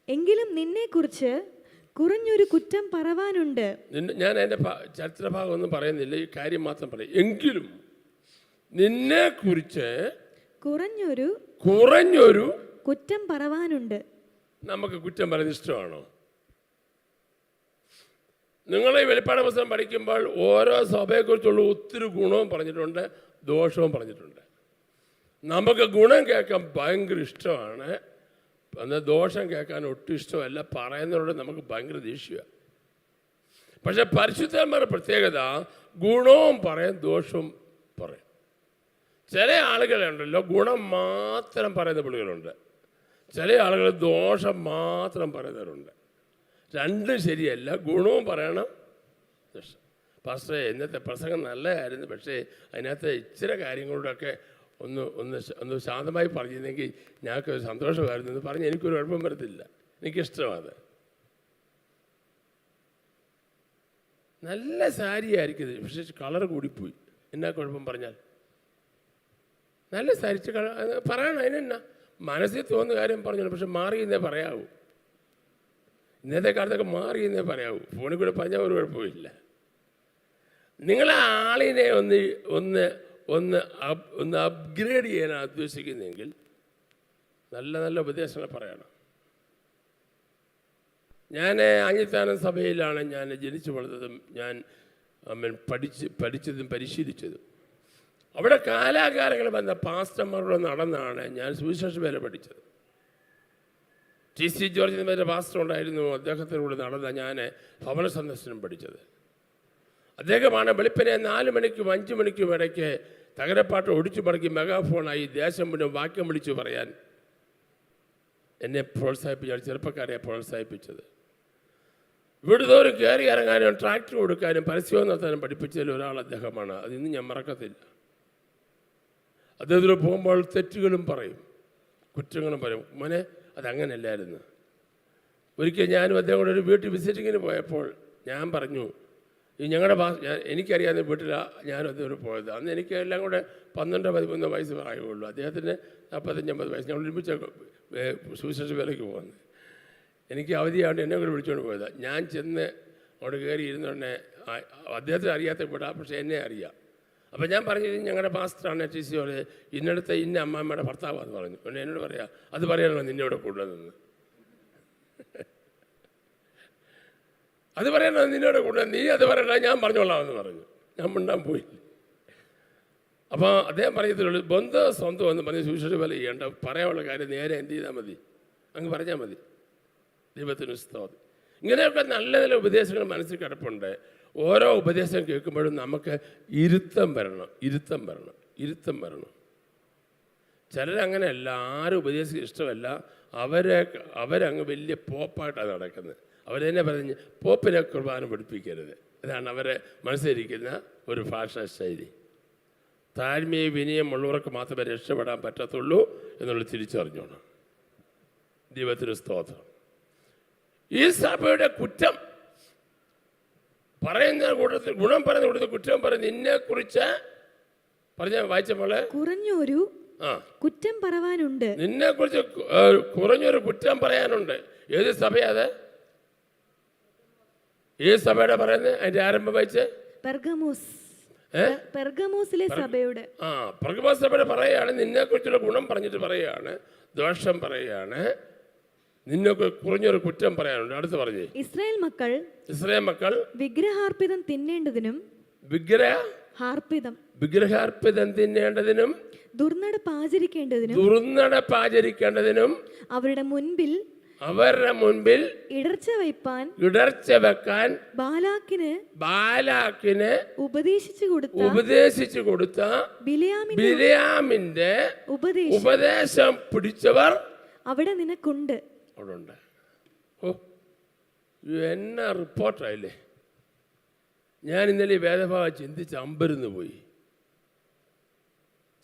എങ്കിലും നിന്നെക്കുറിച്ച് കുറഞ്ഞൊരു കുറ്റം പറവാനുണ്ട്. ഞാൻ എൻ്റെ ചരിത്രഭാഗം ഒന്നും പറയുന്നില്ല, ഈ കാര്യം മാത്രം പറയും. എങ്കിലും നിന്നെക്കുറിച്ച് കുറഞ്ഞൊരു കുറ്റം പറവാനുണ്ട്. നമുക്ക് കുറ്റം പറയുന്നത് ഇഷ്ടമാണോ? നിങ്ങൾ ഈ വെളിപ്പാട് പുസ്തകം പഠിക്കുമ്പോൾ ഓരോ സഭയെക്കുറിച്ചുള്ള ഒത്തിരി ഗുണവും പറഞ്ഞിട്ടുണ്ട്, ദോഷവും പറഞ്ഞിട്ടുണ്ട്. നമുക്ക് ഗുണം കേൾക്കാൻ ഭയങ്കര ഇഷ്ടമാണ്, എന്നാൽ ദോഷം കേൾക്കാൻ ഒട്ടും ഇഷ്ടമല്ല. പറയുന്നവരോട് നമുക്ക് ഭയങ്കര ദേഷ്യമാണ്. പക്ഷെ പരിശുദ്ധന്മാരുടെ പ്രത്യേകത ഗുണവും പറയും, ദോഷവും പറയും. ചില ആളുകളുണ്ടല്ലോ ഗുണം മാത്രം പറയുന്ന പുള്ളികളുണ്ട്, ചില ആളുകൾ ദോഷം മാത്രം പറയുന്നവരുണ്ട്. രണ്ടും ശരിയല്ല, ഗുണവും പറയണം, ദോഷം. പക്ഷേ ഇന്നത്തെ പ്രസംഗം നല്ലതായിരുന്നു, പക്ഷേ അതിനകത്ത് ഇച്ചിരി കാര്യങ്ങളോടൊക്കെ ഒന്ന് ശാന്തമായി പറഞ്ഞിരുന്നെങ്കിൽ ഞങ്ങൾക്ക് സന്തോഷമായിരുന്നു എന്ന് പറഞ്ഞ് എനിക്കൊരു കുഴപ്പം വരത്തില്ല, എനിക്കിഷ്ടമാണ്. നല്ല സാരി ആയിരിക്കും, പക്ഷേ കളർ കൂടിപ്പോയി. എന്നാ കുഴപ്പം പറഞ്ഞാൽ നല്ല സാരിച്ച് പറയണം, അതിനെന്നാ മനസ്സിൽ തോന്നുന്ന കാര്യം പറഞ്ഞു, പക്ഷെ മാറിയെന്നേ പറയാവൂ. ഇന്നത്തെ കാലത്തൊക്കെ മാറിയെന്നേ പറയാവൂ, ഫോണിൽ കൂടെ പറഞ്ഞാൽ ഒരു കുഴപ്പമില്ല. നിങ്ങളെ ആളിനെ ഒന്ന് അപ്ഗ്രേഡ് ചെയ്യാനാണ് ഉദ്ദേശിക്കുന്നതെങ്കിൽ നല്ല നല്ല ഉപദേശങ്ങൾ പറയണം. ഞാൻ ആഞ്ഞിത്താനം സഭയിലാണ് ഞാൻ ജനിച്ചു വളർന്നതും ഞാൻ പഠിച്ചതും പരിശീലിച്ചതും. അവിടെ കാലാകാലങ്ങൾ വന്ന പാസ്റ്റർമാരുടെ നടന്നാണ് ഞാൻ സുവിശേഷ വേല പഠിച്ചത്. TC ജോർജ് എന്ന പാസ്റ്റർ ഉണ്ടായിരുന്നു, അദ്ദേഹത്തിലൂടെ നടന്ന ഞാൻ ഭവന സന്ദർശനം പഠിച്ചത്. അദ്ദേഹമാണ് വെളുപ്പിനെ 4 മണിക്കും 5 മണിക്കും ഇടയ്ക്ക് തകരപ്പാട്ട് ഒടിച്ചു മടക്കി മെഗാഫോണായി ദേശം മുഴുവൻ വാക്യം വിളിച്ചു പറയാൻ എന്നെ പ്രോത്സാഹിപ്പിച്ചാൽ ചെറുപ്പക്കാരെ പ്രോത്സാഹിപ്പിച്ചത്. ഇവിടുത്തോറും കയറി ഇറങ്ങാനും ട്രാക്ടർ കൊടുക്കാനും പരസ്യവും നടത്താനും പഠിപ്പിച്ചതിൽ ഒരാൾ അദ്ദേഹമാണ്. അതിന്ന് ഞാൻ മറക്കത്തില്ല. അദ്ദേഹത്തിൽ പോകുമ്പോൾ തെറ്റുകളും പറയും, കുറ്റങ്ങളും പറയും. മോനെ അതങ്ങനെയല്ലായിരുന്നു. ഒരിക്കൽ ഞാനും അദ്ദേഹം കൂടെ ഒരു വീട്ടിൽ വിസിറ്റിങ്ങിന് പോയപ്പോൾ ഞാൻ പറഞ്ഞു, ഈ ഞങ്ങളുടെ എനിക്കറിയാവുന്ന വീട്ടിലാണ് ഞാനും അദ്ദേഹം പോയത്. അന്ന് എനിക്ക് എല്ലാം കൂടെ 12-13 വയസ്സ് പ്രായമുള്ളൂ, അദ്ദേഹത്തിന് 45-50 വയസ്സ്. ഞങ്ങൾ ഒരുമിച്ച് സുവിശേഷ വേലയ്ക്ക് പോകുന്നത്. എനിക്ക് അവധിയാണ്ട് എന്നെ കൂടെ വിളിച്ചുകൊണ്ട് പോയത്. ഞാൻ ചെന്ന് അവിടെ കയറി ഇരുന്നുടനെ അദ്ദേഹത്തിന് അറിയാത്ത വീടാ, പക്ഷേ എന്നെ അറിയാം. അപ്പം ഞാൻ പറഞ്ഞു, ഞങ്ങളുടെ പാസ്റ്ററാണ് TC ജോർജ്, ഇന്നടുത്ത് ഇന്ന അമ്മാമ്മയുടെ ഭർത്താവാന്ന് പറഞ്ഞു. പിന്നെ എന്നോട് പറയാം, അത് പറയാനോ നിന്നെ ഇവിടെ കൊണ്ടുവന്നെന്ന്. അത് പറയണോ നിന്നോട് കൊണ്ടുവന്ന്, നീ അത് പറയണ്ട, ഞാൻ പറഞ്ഞോളാമെന്ന് പറഞ്ഞു. ഞാൻ മിണ്ടാൻ പോയില്ല. അപ്പോൾ അദ്ദേഹം പറയത്തുള്ളൂ, ബന്ധം സ്വന്തം എന്ന് പറഞ്ഞ് സുവിശേഷ വേല ചെയ്യേണ്ട, പറയാനുള്ള കാര്യം നേരെ എന്ത് ചെയ്താൽ മതി, അങ്ങ് പറഞ്ഞാൽ മതി. ദൈവത്തിന് സ്തോത്രം. ഇങ്ങനെയൊക്കെ നല്ല നല്ല ഉപദേശങ്ങൾ മനസ്സിൽ കിടപ്പുണ്ട്. ഓരോ ഉപദേശം കേൾക്കുമ്പോഴും നമുക്ക് ഇരുത്തം വരണം. ചിലരങ്ങനെയല്ല, ആരും ഉപദേശിക്കാൻ ഇഷ്ടമല്ല, അവരങ്ങ് വലിയ പോപ്പായിട്ടാണ് നടക്കുന്നത്. അവരെന്നെ പറഞ്ഞ് പോപ്പിനെ കുർബാന പഠിപ്പിക്കരുത്, ഇതാണ് അവരെ മനസ്സിലിരിക്കുന്ന ഒരു ഭാഷാ ശൈലി. താഴ്മയും വിനയമുള്ളവർക്ക് മാത്രമേ രക്ഷപ്പെടാൻ പറ്റത്തുള്ളൂ എന്നുള്ളത് തിരിച്ചറിഞ്ഞോണം. ദൈവത്തിന് സ്തോത്രം. ഈ സഭയുടെ കുറ്റം പറയുന്ന കൂട്ടത്തിൽ, ഗുണം പറയുന്ന കൂട്ടത്തിൽ കുറ്റം പറയുന്ന നിന്നെക്കുറിച്ച് പറഞ്ഞ വായിച്ച പോലെ കുറഞ്ഞൊരു കുറ്റം പറയാനുണ്ട്, നിന്നെക്കുറിച്ച് കുറഞ്ഞൊരു കുറ്റം പറയാനുണ്ട്. ഏത് സഭയാത്? ഏത് സഭയുടെ പറയുന്നത്? അതിന്റെ ആരംഭം വായിച്ച് പെർഗമോസിലെ സഭയുടെ. പെർഗമോസ് സഭയുടെ പറയുകയാണ്, നിന്നെക്കുറിച്ചുള്ള ഗുണം പറഞ്ഞിട്ട് പറയുകയാണ്, ദോഷം പറയുകയാണ്, നിന്നൊക്കെ കുറഞ്ഞൊരു കുറ്റം പറയാനുണ്ട്. അടുത്ത് പറഞ്ഞേ, ഇസ്രായേൽ മക്കൾ വിഗ്രഹാർപ്പിതം തിന്നേണ്ടതിനും വിഗ്രഹാർപ്പിതം തിന്നേണ്ടതിനും ദുർനടപ്പാചരിക്കേണ്ടതിനും അവരുടെ മുൻപിൽ ഇടർച്ച വെക്കാൻ ബാലാക്കിന് ഉപദേശിച്ചു കൊടുത്ത ബിലെയാമിന്റെ ഉപദേശം പിടിച്ചവർ അവിടെ നിനക്കുണ്ട്. ഓ, എന്നാ റിപ്പോർട്ടായില്ലേ. ഞാൻ ഇന്നലെ വേദഭാഗം ചിന്തിച്ച് അമ്പരന്ന് പോയി.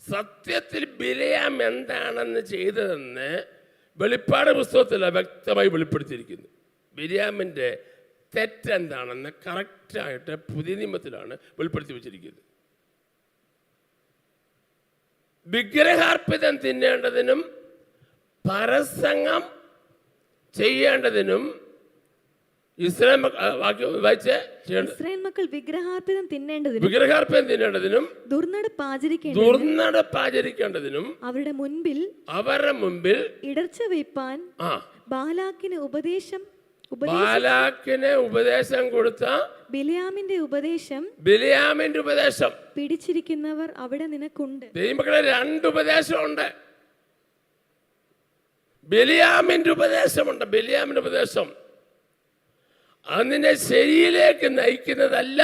സത്യത്തിൽ ബിലെയാം എന്താണെന്ന് ചെയ്തതെന്ന് വെളിപ്പാട് പുസ്തകത്തിൽ വ്യക്തമായി വെളിപ്പെടുത്തിയിരിക്കുന്നു. ബിലെയാമിൻ്റെ തെറ്റെന്താണെന്ന് കറക്റ്റായിട്ട് പുതിയ നിയമത്തിലാണ് വെളിപ്പെടുത്തി വെച്ചിരിക്കുന്നത്. വിഗ്രഹാർപ്പിതം തിന്നേണ്ടതിനും പരസംഗം ചെയ്യേണ്ടതിനും ഇസ്രായേൽ മക്കൾ വിഗ്രഹാർപ്പിതം തിന്നേണ്ടതിനും ദുർനടപ്പാചരിക്കേണ്ടതിനും അവരുടെ മുൻപിൽ ഇടർച്ച വെയ്പ്പാൻ ബാലാക്കിന് ഉപദേശം ബാലാക്കിന് ഉപദേശം കൊടുത്ത ബിലിയാമിന്റെ ഉപദേശം പിടിച്ചിരിക്കുന്നവർ അവിടെ നിനക്കുണ്ട്. ദൈവമക്കളെ, 2 ഉപദേശമുണ്ട്. ബിലിയാമിന്റെ ഉപദേശമുണ്ട്. ബിലിയാമിന്റെ ഉപദേശം അതിനെ ശരിയിലേക്ക് നയിക്കുന്നതല്ല,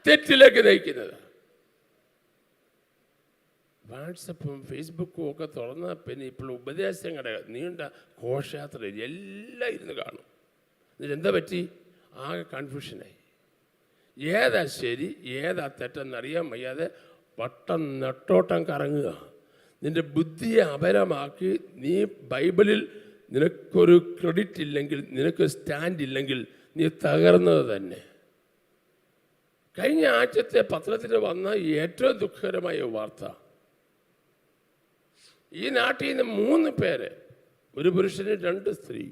തെറ്റിലേക്ക് നയിക്കുന്നത്. വാട്സപ്പും ഫേസ്ബുക്കും ഒക്കെ തുറന്ന പിന്നെ ഇപ്പോൾ ഉപദേശങ്ങളുടെ നീണ്ട ഘോഷയാത്ര എല്ലാം ഇരുന്ന് കാണും. എന്നിട്ടെന്താ പറ്റി? ആകെ കൺഫ്യൂഷനായി. ഏതാ ശരി ഏതാ തെറ്റെന്നറിയാൻ വയ്യാതെ വട്ടം നെട്ടോട്ടം കറങ്ങുക. നിന്റെ ബുദ്ധിയെ അപരമാക്കി നീ ബൈബിളിൽ നിനക്കൊരു ക്രെഡിറ്റ് ഇല്ലെങ്കിൽ, നിനക്ക് സ്റ്റാൻഡ് ഇല്ലെങ്കിൽ നീ തകർന്നത് തന്നെ. കഴിഞ്ഞ ആഴ്ചത്തെ പത്രത്തിൽ വന്ന ഏറ്റവും ദുഃഖകരമായ വാർത്ത, ഈ നാട്ടിൽ നിന്ന് 3 പേര്, ഒരു പുരുഷന് 2 സ്ത്രീ,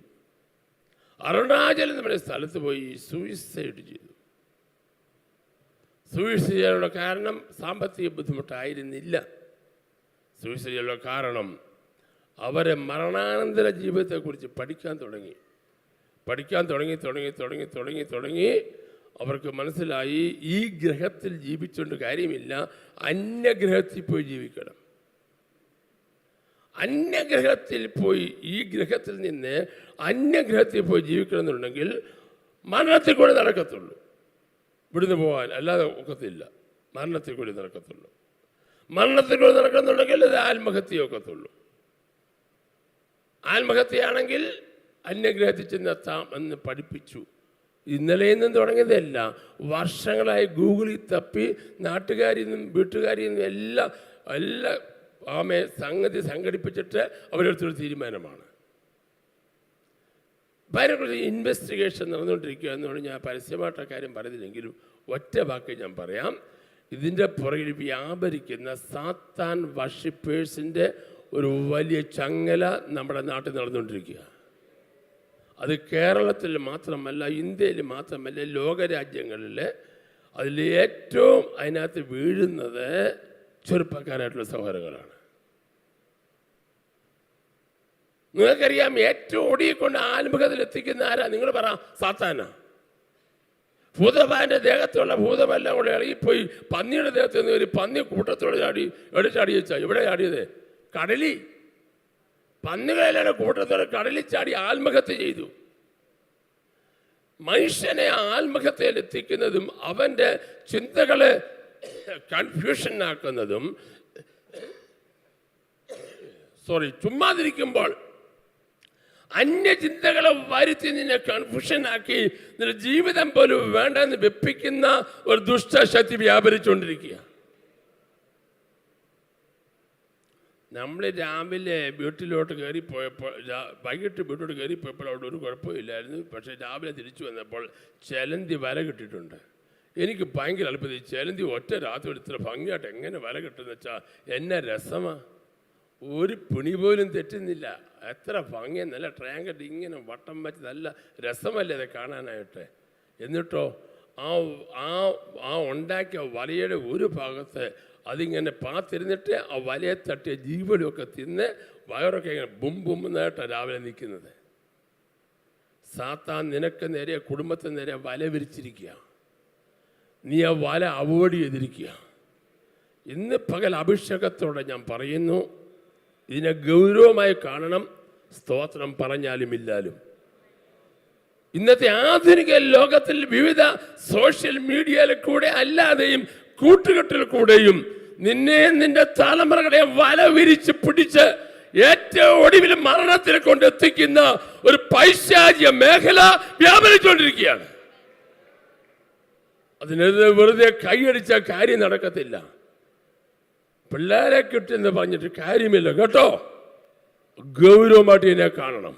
അരുണാചൽ എന്ന് പറയുന്ന സ്ഥലത്ത് പോയി സൂയിസൈഡ് ചെയ്തു. സൂയിസൈഡ് ചെയ്യാനുള്ള കാരണം സാമ്പത്തിക ബുദ്ധിമുട്ടായിരുന്നില്ല. സൂയിസൈഡ് ചെയ്യാനുള്ള കാരണം അവരെ മരണാനന്തര ജീവിതത്തെക്കുറിച്ച് പഠിക്കാൻ തുടങ്ങി. അവർക്ക് മനസ്സിലായി ഈ ഗ്രഹത്തിൽ ജീവിച്ചുകൊണ്ട് കാര്യമില്ല, അന്യഗ്രഹത്തിൽ പോയി ജീവിക്കണം. അന്യഗ്രഹത്തിൽ പോയി, ഈ ഗ്രഹത്തിൽ നിന്ന് അന്യഗ്രഹത്തിൽ പോയി ജീവിക്കണം എന്നുണ്ടെങ്കിൽ മരണത്തിൽ കൂടെ നടക്കത്തുള്ളൂ. ഇവിടുന്ന് പോകാൻ അല്ലാതെ ഒക്കത്തില്ല. മരണത്തിൽ കൂടി നടക്കത്തുള്ളൂ. മരണത്തിൽ കൂടെ നടക്കുന്നുണ്ടെങ്കിൽ അത് ആത്മഹത്യ ഒക്കത്തുള്ളൂ. ആത്മഹത്യയാണെങ്കിൽ അന്യഗ്രഹത്തിൽ ചെന്നെത്താം എന്ന് പഠിപ്പിച്ചു. ഇന്നലെ നിന്നും തുടങ്ങിയതല്ല, വർഷങ്ങളായി ഗൂഗിളിൽ തപ്പി നാട്ടുകാരിൽ നിന്നും വീട്ടുകാരിൽ നിന്നും എല്ലാം സംഗതി സംഘടിപ്പിച്ചിട്ട് അവരെടുത്തൊരു തീരുമാനമാണ്. അതിനെക്കുറിച്ച് ഇൻവെസ്റ്റിഗേഷൻ നടന്നുകൊണ്ടിരിക്കുക എന്നുകൊണ്ട് ഞാൻ പരസ്യമായിട്ട കാര്യം പറയുന്നില്ലെങ്കിലും ഒറ്റ വാക്ക് ഞാൻ പറയാം. ഇതിൻ്റെ പുറകിൽ വ്യാപരിക്കുന്ന സാത്താൻ വർഷിപ്പേഴ്സിൻ്റെ ഒരു വലിയ ചങ്ങല നമ്മുടെ നാട്ടിൽ നടന്നുകൊണ്ടിരിക്കുക. അത് കേരളത്തിൽ മാത്രമല്ല, ഇന്ത്യയിൽ മാത്രമല്ല, ലോകരാജ്യങ്ങളിൽ അതിൽ ഏറ്റവും അതിനകത്ത് വീഴുന്നത് ചെറുപ്പക്കാരായിട്ടുള്ള സഹോദരങ്ങളാണ്. നിങ്ങൾക്കറിയാം, ഏറ്റവും ഒടിയെക്കൊണ്ട് ആത്മഹത്യയിൽ എത്തിക്കുന്ന ആരാ? നിങ്ങൾ പറ. സാത്താനാ. ഭൂതബാന്റെ ദേഹത്തുള്ള ഭൂതമെല്ലാം കൂടെ ഇളകിപ്പോയി പന്നിയുടെ ദേഹത്ത് നിന്ന് ഒരു പന്നി കൂട്ടത്തോടെ ചാടി വെച്ചാ. ഇവിടെ ചാടിയത് കടലി. പന്നികളെല്ലാം കൂട്ടത്തോടെ കടലിൽ ചാടി ആത്മഹത്യ ചെയ്തു. മനുഷ്യനെ ആത്മഹത്യയിൽ എത്തിക്കുന്നതും അവൻ്റെ ചിന്തകളെ കൺഫ്യൂഷനാക്കുന്നതും, ചുമ്മാതിരിക്കുമ്പോൾ അന്യചിന്തകളെ വരുത്തി നിന്നെ കൺഫ്യൂഷനാക്കി നിന്റെ ജീവിതം പോലും വേണ്ടെന്ന് വെപ്പിക്കുന്ന ഒരു ദുഷ്ടശക്തി വ്യാപരിച്ചുകൊണ്ടിരിക്കുക. നമ്മൾ രാവിലെ വീട്ടിലോട്ട് കയറിപ്പോയപ്പോൾ, വൈകിട്ട് വീട്ടിലോട്ട് കയറിപ്പോയപ്പോൾ അവിടെ ഒരു കുഴപ്പമില്ലായിരുന്നു. പക്ഷേ രാവിലെ തിരിച്ചു വന്നപ്പോൾ ചെലന്തി വല കിട്ടിയിട്ടുണ്ട്. എനിക്ക് ഭയങ്കര അത്ഭുതം. ഈ ചെലന്തി ഒറ്റ രാത്രി ഇത്ര ഭംഗിയായിട്ട് എങ്ങനെ വല കിട്ടുമെന്ന് വെച്ചാൽ എന്നെ രസമാണ്. ഒരു പിണി പോലും തെറ്റുന്നില്ല. എത്ര ഭംഗിയ, നല്ല ട്രയാങ്കിൾ ഇങ്ങനെ വട്ടം വെച്ച് നല്ല രസമല്ലേ അത് കാണാനായിട്ട്. എന്നിട്ടോ ആ ഉണ്ടാക്കിയ വലയുടെ ഒരു ഭാഗത്ത് അതിങ്ങനെ പാത്തിരുന്നിട്ട് ആ വലയെ തട്ടിയ ജീവനൊക്കെ തിന്ന് വയറൊക്കെ ഇങ്ങനെ ബുംബുന്നായിട്ടാണ് രാവിലെ നിൽക്കുന്നത്. സാത്താൻ നിനക്ക് നേരെ, കുടുംബത്തിന് നേരെ വല വിരിച്ചിരിക്കുക. നീ ആ വല അവോയ്ഡ് ചെയ്തിരിക്കുക. ഇന്ന് പകൽ അഭിഷേകത്തോടെ ഞാൻ പറയുന്നു, ഇതിനെ ഗൗരവമായി കാണണം. സ്തോത്രം പറഞ്ഞാലും ഇല്ലാലും. ഇന്നത്തെ ആധുനിക ലോകത്തിൽ വിവിധ സോഷ്യൽ മീഡിയയിൽ കൂടെ അല്ലാതെയും കൂട്ടുകെട്ടിൽ കൂടെയും നിന്നെ, നിന്റെ തലമുറകളെ വല വിരിച്ച് പിടിച്ച് ഏറ്റവും ഒടുവിൽ മരണത്തിൽ കൊണ്ടെത്തിക്കുന്ന ഒരു പൈശാചിക മേഖല വ്യാപരിച്ചുകൊണ്ടിരിക്കുകയാണ്. അതിനെതിരെ വെറുതെ കൈയടിച്ച കാര്യം നടക്കത്തില്ല. പിള്ളേരെ കിട്ടുമെന്ന് പറഞ്ഞിട്ട് കാര്യമില്ല കേട്ടോ. ഗൗരവമായിട്ട് ഇതിനെ കാണണം.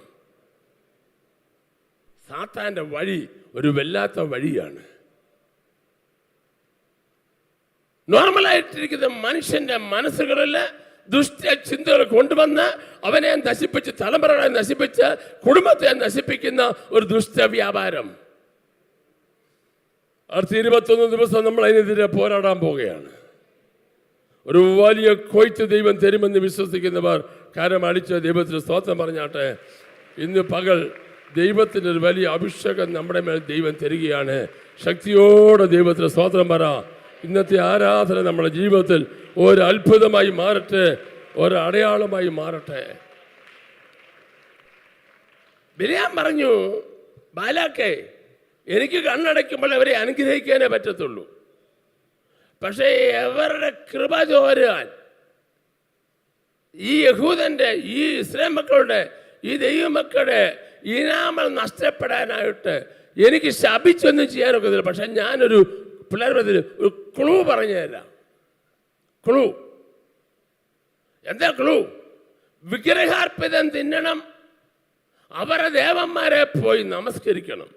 സാത്താൻ്റെ വഴി ഒരു വല്ലാത്ത വഴിയാണ്. നോർമലായിട്ടിരിക്കുന്ന മനുഷ്യന്റെ മനസ്സുകളിൽ ദുഷ്ട ചിന്തകൾ കൊണ്ടുവന്ന് അവനെ നശിപ്പിച്ച്, തലമുറകളെ നശിപ്പിച്ച്, കുടുംബത്തെ നശിപ്പിക്കുന്ന ഒരു ദുഷ്ടവ്യാപാരം. അടുത്ത 21 ദിവസം നമ്മൾ അതിനെതിരെ പോരാടാൻ പോവുകയാണ്. ഒരു വലിയ കൊയ്ത്ത് ദൈവം തരുമെന്ന് വിശ്വസിക്കുന്നവർ കരമടിച്ച് ദൈവത്തിന് സ്തോത്രം പറഞ്ഞാട്ടെ. ഇന്ന് പകൽ ദൈവത്തിൻ്റെ ഒരു വലിയ അഭിഷേകം നമ്മുടെ മേൽ ദൈവം തരികയാണ്. ശക്തിയോടെ ദൈവത്തിന് സ്തോത്രം പറ. ഇന്നത്തെ ആരാധന നമ്മുടെ ജീവിതത്തിൽ ഒരു അത്ഭുതമായി മാറട്ടെ, ഒരു അടയാളമായി മാറട്ടെ. ബിലാം പറഞ്ഞു, ബാലാക്കേ, എനിക്ക് കണ്ണടയ്ക്കുമ്പോൾ അവരെ അനുഗ്രഹിക്കാനേ പറ്റത്തുള്ളൂ. പക്ഷേ അവരുടെ കൃപ ചോരാൻ, ഈ യഹൂദൻ്റെ, ഈ ഇസ്രായേൽ മക്കളുടെ, ഈ ദൈവമക്കളുടെ ഇനാമൽ നഷ്ടപ്പെടാനായിട്ട് എനിക്ക് ശപിച്ചൊന്നും ചെയ്യാനൊക്കെ തരും. പക്ഷെ ഞാനൊരു പിള്ളേർ ഒരു ക്ലൂ പറഞ്ഞു തരാം. ക്ലൂ എന്താ ക്ലൂ? വിഗ്രഹാർപ്പിതം തിന്നണം, അവരുടെ ദേവന്മാരെ പോയി നമസ്കരിക്കണം.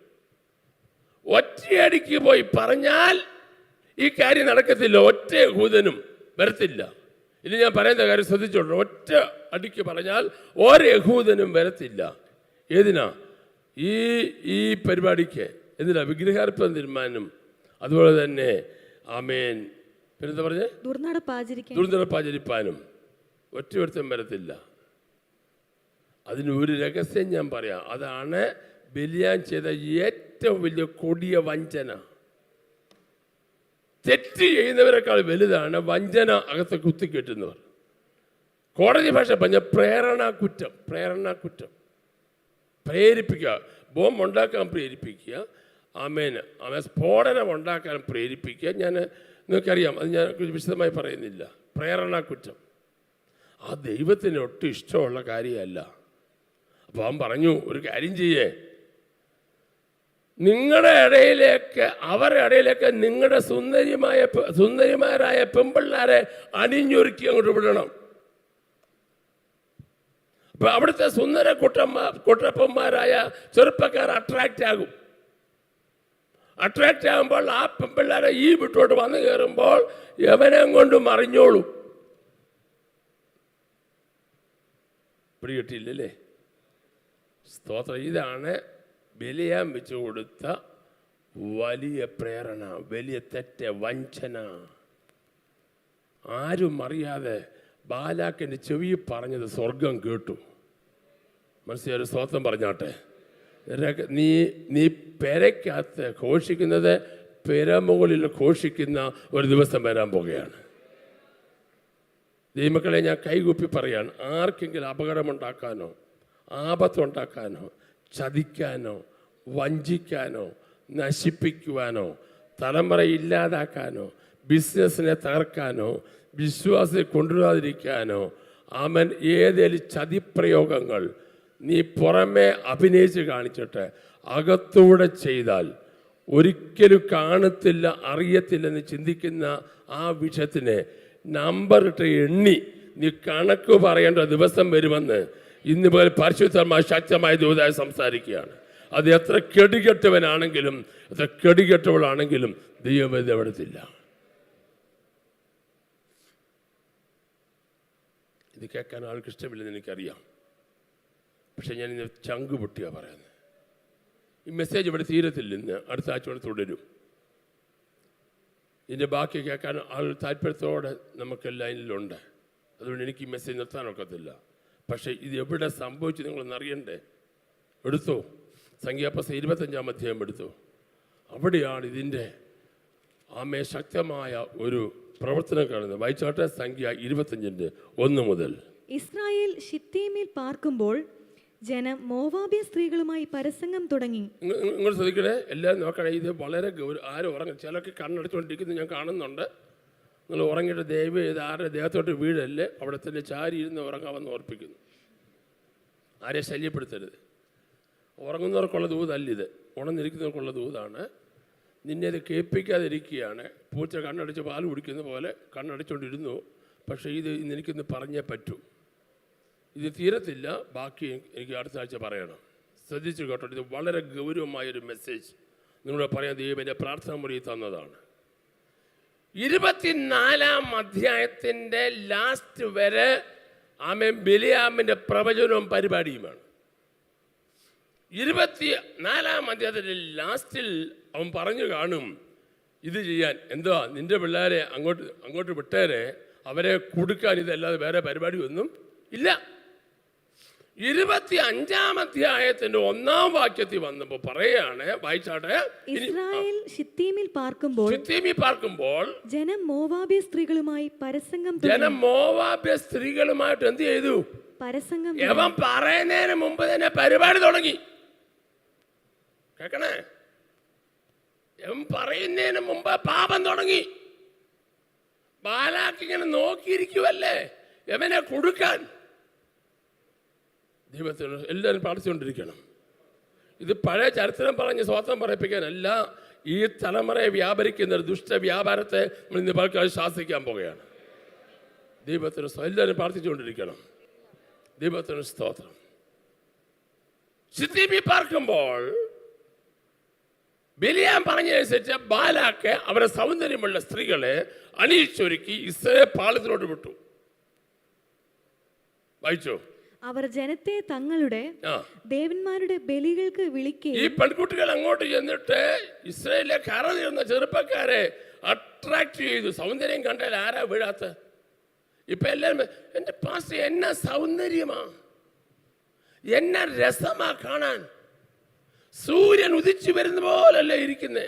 ഒറ്റയടിക്ക് പോയി പറഞ്ഞാൽ ഈ കാര്യം നടക്കത്തില്ല. ഒറ്റ യഹൂദനും വരത്തില്ല. ഇനി ഞാൻ പറയുന്ന കാര്യം ശ്രദ്ധിച്ചോളൂ. ഒറ്റ അടിക്ക് പറഞ്ഞാൽ ഒരു യഹൂദനും വരത്തില്ല. ഏതിനാ? ഈ പരിപാടിക്ക്. എന്തിനാ? വിഗ്രഹാർപ്പണം തീരുമാനം. അതുപോലെ തന്നെ ആമേൻ, പിന്നെന്താ പറഞ്ഞേ? ദുർനടപ്പാചരിപ്പാനും ഒറ്റ വരത്തില്ല. അതിനൊരു രഹസ്യം ഞാൻ പറയാം. അതാണ് ബലിയാൻ ചെയ്ത ഏറ്റവും വലിയ കൊടിയ വഞ്ചന. തെറ്റ് ചെയ്യുന്നവരെക്കാൾ വലുതാണ് വഞ്ചന അകത്ത് കുത്തിക്കെട്ടുന്നവർ. കോടതി ഭാഷ പറഞ്ഞ പ്രേരണാകുറ്റം. പ്രേരിപ്പിക്കുക, ബോംബ് ഉണ്ടാക്കാൻ പ്രേരിപ്പിക്കുക, ആമേൻ സ്ഫോടനം ഉണ്ടാക്കാൻ പ്രേരിപ്പിക്കുക. നിങ്ങൾക്കറിയാം, അത് ഞാൻ വിശദമായി പറയുന്നില്ല. പ്രേരണാകുറ്റം ആ ദൈവത്തിന് ഒട്ടും ഇഷ്ടമുള്ള കാര്യമല്ല. അപ്പോൾ അവൻ പറഞ്ഞു, ഒരു കാര്യം ചെയ്യേ, നിങ്ങളുടെ ഇടയിലേക്ക്, അവരുടെ ഇടയിലേക്ക് നിങ്ങളുടെ സുന്ദരിമാരായ പെമ്പിള്ളാരെ അണിഞ്ഞൊരുക്കി അങ്ങോട്ട് വിടണം. അപ്പൊ അവിടുത്തെ സുന്ദര കുട്ടപ്പന്മാരായ ചെറുപ്പക്കാർ അട്രാക്റ്റ് ആകും. അട്രാക്റ്റ് ആകുമ്പോൾ ആ പെമ്പിള്ളാരെ ഈ വിട്ടോട്ട് വന്നു കയറുമ്പോൾ യവനെ കൊണ്ട് മറിഞ്ഞോളും. പിടികിട്ടില്ലല്ലേ? സ്തോത്രം. ഇതാണ് ബലിയാൻ വെച്ചു കൊടുത്ത വലിയ പ്രേരണ, വലിയ തെറ്റ്, വഞ്ചന. ആരും അറിയാതെ ബാലാക്കിൻ്റെ ചെവി പറഞ്ഞത് സ്വർഗം കേട്ടു. മനസ്സിലായൊരു സ്തോത്രം പറഞ്ഞാട്ടെ. നീ പെരയ്ക്കകത്ത് ഘോഷിക്കുന്നത് പെരമുകളിൽ ഘോഷിക്കുന്ന ഒരു ദിവസം വരാൻ പോകുകയാണ്. ദൈവമക്കളെ, ഞാൻ കൈകൂപ്പി പറയാണ്, ആർക്കെങ്കിലും അപകടമുണ്ടാക്കാനോ ആപത്തുണ്ടാക്കാനോ ചതിക്കാനോ വഞ്ചിക്കാനോ നശിപ്പിക്കുവാനോ തലമുറ ഇല്ലാതാക്കാനോ ബിസിനസ്സിനെ തകർക്കാനോ വിശ്വാസത്തെ കൊണ്ടുവരാതിരിക്കാനോ അവൻ ഏതെങ്കിലും ചതിപ്രയോഗങ്ങൾ നീ പുറമേ അഭിനയിച്ച് കാണിച്ചിട്ട് അകത്തൂടെ ചെയ്താൽ ഒരിക്കലും കാണത്തില്ല, അറിയത്തില്ലെന്ന് ചിന്തിക്കുന്ന ആ വിഷയത്തിനെ നമ്പറിട്ട് എണ്ണി നീ കണക്ക് പറയേണ്ട ദിവസം വരുമെന്ന് ഇന്ന് പോലെ പരിശുദ്ധമായ ശക്തമായ ദൂതായി സംസാരിക്കുകയാണ്. അത് എത്ര കെടികെട്ടവനാണെങ്കിലും എത്ര കെടികെട്ടവളാണെങ്കിലും ദൈവം ഇത് എവിടത്തില്ല. ഇത് കേൾക്കാൻ ആൾക്ക് ഇഷ്ടമില്ലെന്ന് എനിക്കറിയാം. പക്ഷെ ഞാൻ ഇന്ന് ചങ്ക് പൊട്ടിയാണ് പറയുന്നത്. ഈ മെസ്സേജ് ഇവിടെ തീരത്തില്ല. ഇന്ന് അടുത്ത ആഴ്ചയോടെ തുടരും. ഇതിൻ്റെ ബാക്കി കേൾക്കാൻ ആൾ താല്പര്യത്തോടെ നമുക്ക് ലൈനിലുണ്ട്. അതുകൊണ്ട് എനിക്ക് ഈ മെസ്സേജ് നിർത്താനൊക്കത്തില്ല. പക്ഷേ ഇത് എവിടെ സംഭവിച്ചു നിങ്ങളൊന്നറിയണ്ടേ? എടുത്തോ, സംഖ്യാപുസ്തകം 25-ാം അധ്യായം എടുത്തോ. അവിടെയാണ് ഇതിൻ്റെ ശക്തമായ ഒരു പ്രവർത്തനം കാണുന്നത്. വായിച്ചാട്ടെ, സംഖ്യ 25-ന്റെ 1 മുതൽ. ഇസ്രായേൽ ശിത്തീമിൽ പാർക്കുമ്പോൾ ജനം മോവാബ്യ സ്ത്രീകളുമായി പരസംഗം തുടങ്ങി. നിങ്ങൾ ശ്രദ്ധിക്കണേ, എല്ലാവരും നോക്കണേ. ഇത് വളരെ ആരും ഉറങ്ങും. ചിലർക്ക് കണ്ണടച്ചുകൊണ്ടിരിക്കുന്നത് ഞാൻ കാണുന്നുണ്ട്. നിങ്ങൾ ഉറങ്ങിയിട്ട് ദൈവം ഇത് ആരുടെ ദേഹത്തോട്ട് വീഴല്ലേ, അവിടെ തന്നെ ചാരി ഇരുന്ന് ഉറങ്ങാമെന്ന് ഓർപ്പിക്കുന്നു. ആരെ ശല്യപ്പെടുത്തരുത്. ഉറങ്ങുന്നവർക്കുള്ള ദൂതല്ലിത്, ഉണർന്നിരിക്കുന്നവർക്കുള്ള ദൂതാണ്. നിന്നെ ഇത് കേൾപ്പിക്കാതിരിക്കുകയാണ്. പൂച്ച കണ്ണടച്ച് പാൽ കുടിക്കുന്ന പോലെ കണ്ണടച്ചുകൊണ്ടിരുന്നു. പക്ഷേ ഇത് എനിക്കൊന്ന് പറഞ്ഞേ പറ്റൂ. ഇത് തീരത്തില്ല. ബാക്കി എനിക്ക് അടുത്ത ആഴ്ച പറയണം. ശ്രദ്ധിച്ചു കേട്ടോ. ഇത് വളരെ ഗൗരവമായൊരു മെസ്സേജ് നിങ്ങളോട് പറയാൻ ദൈവം എൻ്റെ പ്രാർത്ഥന മുറി തന്നതാണ്. 24-ാം അധ്യായത്തിൻ്റെ ലാസ്റ്റ് വരെ ബിലിയാമിൻ്റെ പ്രവചനവും പരിപാടിയുമാണ്. 24-ാം അധ്യായത്തിൻ്റെ ലാസ്റ്റിൽ അവൻ പറഞ്ഞു കാണും, ഇത് ചെയ്യാൻ എന്തുവാ, നിൻ്റെ പിള്ളേരെ അങ്ങോട്ട് വിട്ടേരെ, അവരെ കൊടുക്കാൻ, ഇതല്ലാതെ വേറെ പരിപാടി ഒന്നും ഇല്ല. 25-ാം അധ്യായത്തിന്റെ 1-ാം വാക്യത്തിൽ വന്നപ്പോൾ പറയാണ്, വായിച്ചാട്ടെ. ഇസ്രായേൽ ശിത്തീമിൽ പാർക്കുമ്പോൾ ജനം മോവാബ്യ സ്ത്രീകളുമായിട്ട് എന്ത് ചെയ്തു? പരസംഗം. യവൻ പറയുന്നതിന് മുമ്പ് തന്നെ പരിപാടി തുടങ്ങി. കേക്കണേ, യവൻ പറയുന്നതിന് മുമ്പ് പാപം തുടങ്ങി. ബാലാക്കിങ്ങനെ നോക്കിയിരിക്കുവല്ലേ യവനെ കൊടുക്കാൻ. ദൈവത്തിന് എല്ലാവരും പ്രാർത്ഥിച്ചുകൊണ്ടിരിക്കണം. ഇത് പഴയ ചരിത്രം പറഞ്ഞ് സ്വാതന്ത്ര്യം പറയിപ്പിക്കാനല്ല, ഈ തലമുറയെ വ്യാപരിക്കുന്ന ഒരു ദുഷ്ട വ്യാപാരത്തെ നമ്മൾ ഇന്ന് പലർക്കും ശാസിക്കാൻ പോകുകയാണ്. ദൈവത്തിന് എല്ലാവരും പ്രാർത്ഥിച്ചുകൊണ്ടിരിക്കണം. ദൈവത്തിന് സ്തോത്രം. ശിത്തീമിൽ പാർക്കുമ്പോൾ ബിലിയാം പറഞ്ഞതനുസരിച്ച് ബാലാക്ക് അവരെ സൗന്ദര്യമുള്ള സ്ത്രീകളെ അണിയിച്ചൊരുക്കി ഇസ്രായേൽ പാളയത്തിലോട്ട് വിട്ടു. വായിച്ചോ. അവർ ജനത്തെ തങ്ങളുടെ ദേവന്മാരുടെ ബലികൾക്ക് വിളിക്കുകയും. ഈ പെൺകുട്ടികൾ അങ്ങോട്ട് ചെന്നിട്ട് ഇസ്രായേലിലെ കറ തീർന്ന ചെറുപ്പക്കാരെ അട്രാക്ട് ചെയ്തു. സൗന്ദര്യം കണ്ടാൽ ആരാ വീഴാത്ത? ഇപ്പൊ എല്ലാവരും എന്റെ പാസ്റ്റർ എന്നാ സൗന്ദര്യമാ, എന്നാ രസമാ കാണാൻ, സൂര്യൻ ഉദിച്ചു വരുന്ന പോലല്ലേ ഇരിക്കുന്നേ.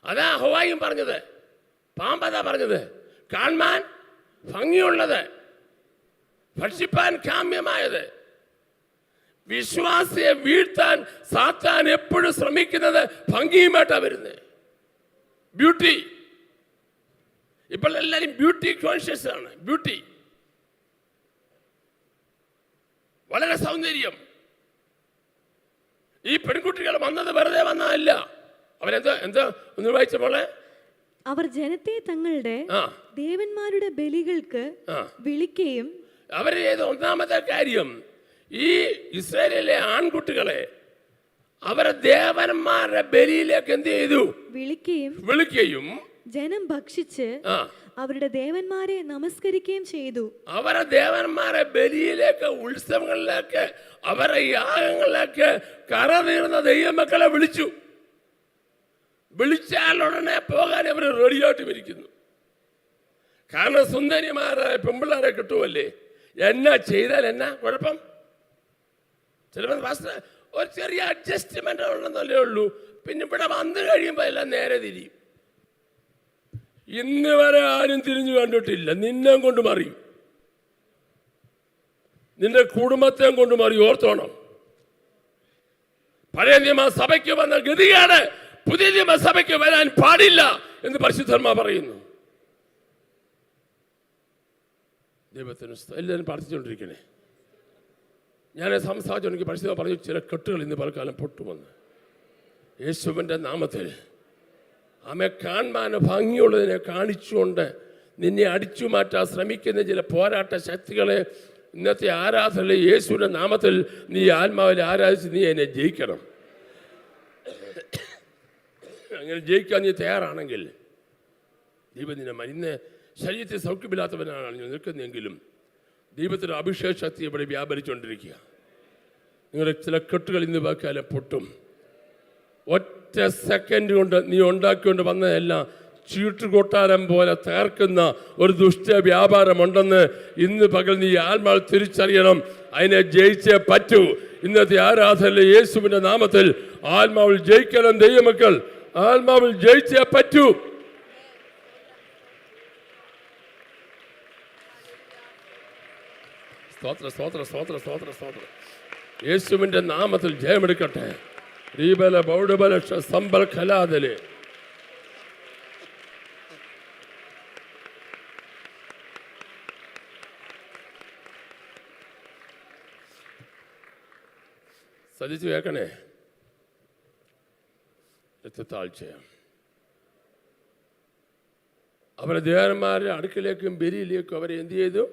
അതാ ഹവായും പറഞ്ഞത്, പാമ്പതാ പറഞ്ഞത്, കാണാൻ ഭംഗിയുള്ളത്, ഭക്ഷിപ്പാൻ കാമ്യമായത്. വിശ്വാസിയെ വീഴ്ത്താൻ സാത്താൻ എപ്പോഴും ശ്രമിക്കുന്നത് ഭംഗിയുമായിട്ടാ വരുന്നത്. ബ്യൂട്ടി. ഇപ്പോൾ എല്ലാവരും ബ്യൂട്ടി കോൺഷ്യസ് ആണ്. ബ്യൂട്ടി, വളരെ സൗന്ദര്യം. ഈ പെൺകുട്ടികൾ വന്നത് വെറുതെ വന്നതല്ല. അവരെന്തോ ഒന്ന് വായിച്ച പോലെ, അവർ ജനത്തെ തങ്ങളുടെ ദേവന്മാരുടെ ബലികൾക്ക് വിളിക്കുകയും. അവര് ചെയ്ത ഒന്നാമത്തെ കാര്യം, ഈ ഇസ്രായേലിലെ ആൺകുട്ടികളെ അവരെ ദേവന്മാരുടെ ബലിയിലേക്ക് എന്ത് ചെയ്തു? വിളിക്കുകയും ജനം ഭക്ഷിച്ച് അവരുടെ ദേവന്മാരെ നമസ്കരിക്കുകയും ചെയ്തു. അവരെ ദേവന്മാരെ ബലിയിലേക്ക്, ഉത്സവങ്ങളിലേക്ക്, അവരെ യാഗങ്ങളിലേക്ക് കറ തീർന്ന ദൈവമക്കളെ വിളിച്ചു. വിളിച്ചാൽ ഉടനെ പോകാൻ അവർ റെഡിയായിട്ട് ഇരിക്കുന്നു. കാരണം സുന്ദരിമാരായ പെമ്പിള്ളാരെ കിട്ടുമല്ലേ. എന്നാ ചെയ്താൽ എന്നാ കുഴപ്പം? ചിലപ്പോൾ ഒരു ചെറിയ അഡ്ജസ്റ്റ്മെന്റ് ഉണ്ടെന്നല്ലേ ഉള്ളൂ. പിന്നെ ഇവിടെ വന്നു കഴിയുമ്പോൾ എല്ലാം നേരെ തിരിയും. ഇന്ന് വരെ ആരും തിരിഞ്ഞു കണ്ടിട്ടില്ല. നിന്നെ കൊണ്ട് മറിയും, നിന്റെ കുടുംബത്തെ കൊണ്ട് മറിയും. ഓർത്തോണം, പഴയ നിയമസഭയ്ക്ക് വന്ന ഗതികേട് പുതിയ നിയമസഭയ്ക്ക് വരാൻ പാടില്ല എന്ന് പരിശുദ്ധന്മാർ പറയുന്നു. ദൈവത്തിന് എല്ലാവരും പ്രാർത്ഥിച്ചുകൊണ്ടിരിക്കണേ. ഞാൻ സംസാരിച്ചോണ്ടെങ്കിൽ പരിശുദ്ധ പറഞ്ഞു, ചില കെട്ടുകൾ ഇന്ന് പലകാലം പൊട്ടുമെന്ന് യേശുവിൻ്റെ നാമത്തിൽ. ആമെ കാണാൻ ഭംഗിയുള്ളതിനെ കാണിച്ചുകൊണ്ട് നിന്നെ അടിച്ചു മാറ്റാൻ ശ്രമിക്കുന്ന ചില പോരാട്ട ശക്തികളെ ഇന്നത്തെ ആരാധനയിൽ യേശുവിൻ്റെ നാമത്തിൽ നീ ആത്മാവിൽ ആരാധിച്ച് നീ എന്നെ ജയിക്കണം. അങ്ങനെ ജയിക്കാൻ നീ തയ്യാറാണെങ്കിൽ ദൈവം നിന്നെ ഇന്ന് ശരീരത്തിൽ സൗഖ്യമില്ലാത്തവനാണ് ഞാൻ നിൽക്കുന്നതെങ്കിലും ദൈവത്തിൻ്റെ അഭിഷേക ശക്തി ഇവിടെ വ്യാപരിച്ചുകൊണ്ടിരിക്കുക. നിങ്ങളുടെ ചില കെട്ടുകൾ ഇന്ന് വാക്കാലം പൊട്ടും. ഒറ്റ സെക്കൻഡ് കൊണ്ട് നീ ഉണ്ടാക്കിക്കൊണ്ട് വന്നതെല്ലാം ചീട്ടുകൊട്ടാരം പോലെ തകർക്കുന്ന ഒരു ദുഷ്ട വ്യാപാരമുണ്ടെന്ന് ഇന്ന് പകൽ നീ ആത്മാവ് തിരിച്ചറിയണം. അതിനെ ജയിച്ചേ പറ്റൂ. ഇന്നത്തെ ആരാധനയിലെ യേശുവിൻ്റെ നാമത്തിൽ ആത്മാവിൽ ജയിക്കണം. ദൈവമക്കൾ ആത്മാവിൽ ജയിച്ചേ പറ്റൂ. സ്തോത്ര സ്തോത്ര സ്തോത്ര സ്തോത്ര സ്തോത്ര. യേശുവിൻ്റെ നാമത്തിൽ ജയമെടുക്കട്ടെ. റീബല ബൗഡബലക്ഷ സമ്പൽ ഖലാദലെ. ശ്രദ്ധിച്ചു കേൾക്കണേ. താഴ്ച അവരെ ദേവന്മാരുടെ അടുക്കിലേക്കും ബലിയിലേക്കും അവരെ എന്ത് ചെയ്തു?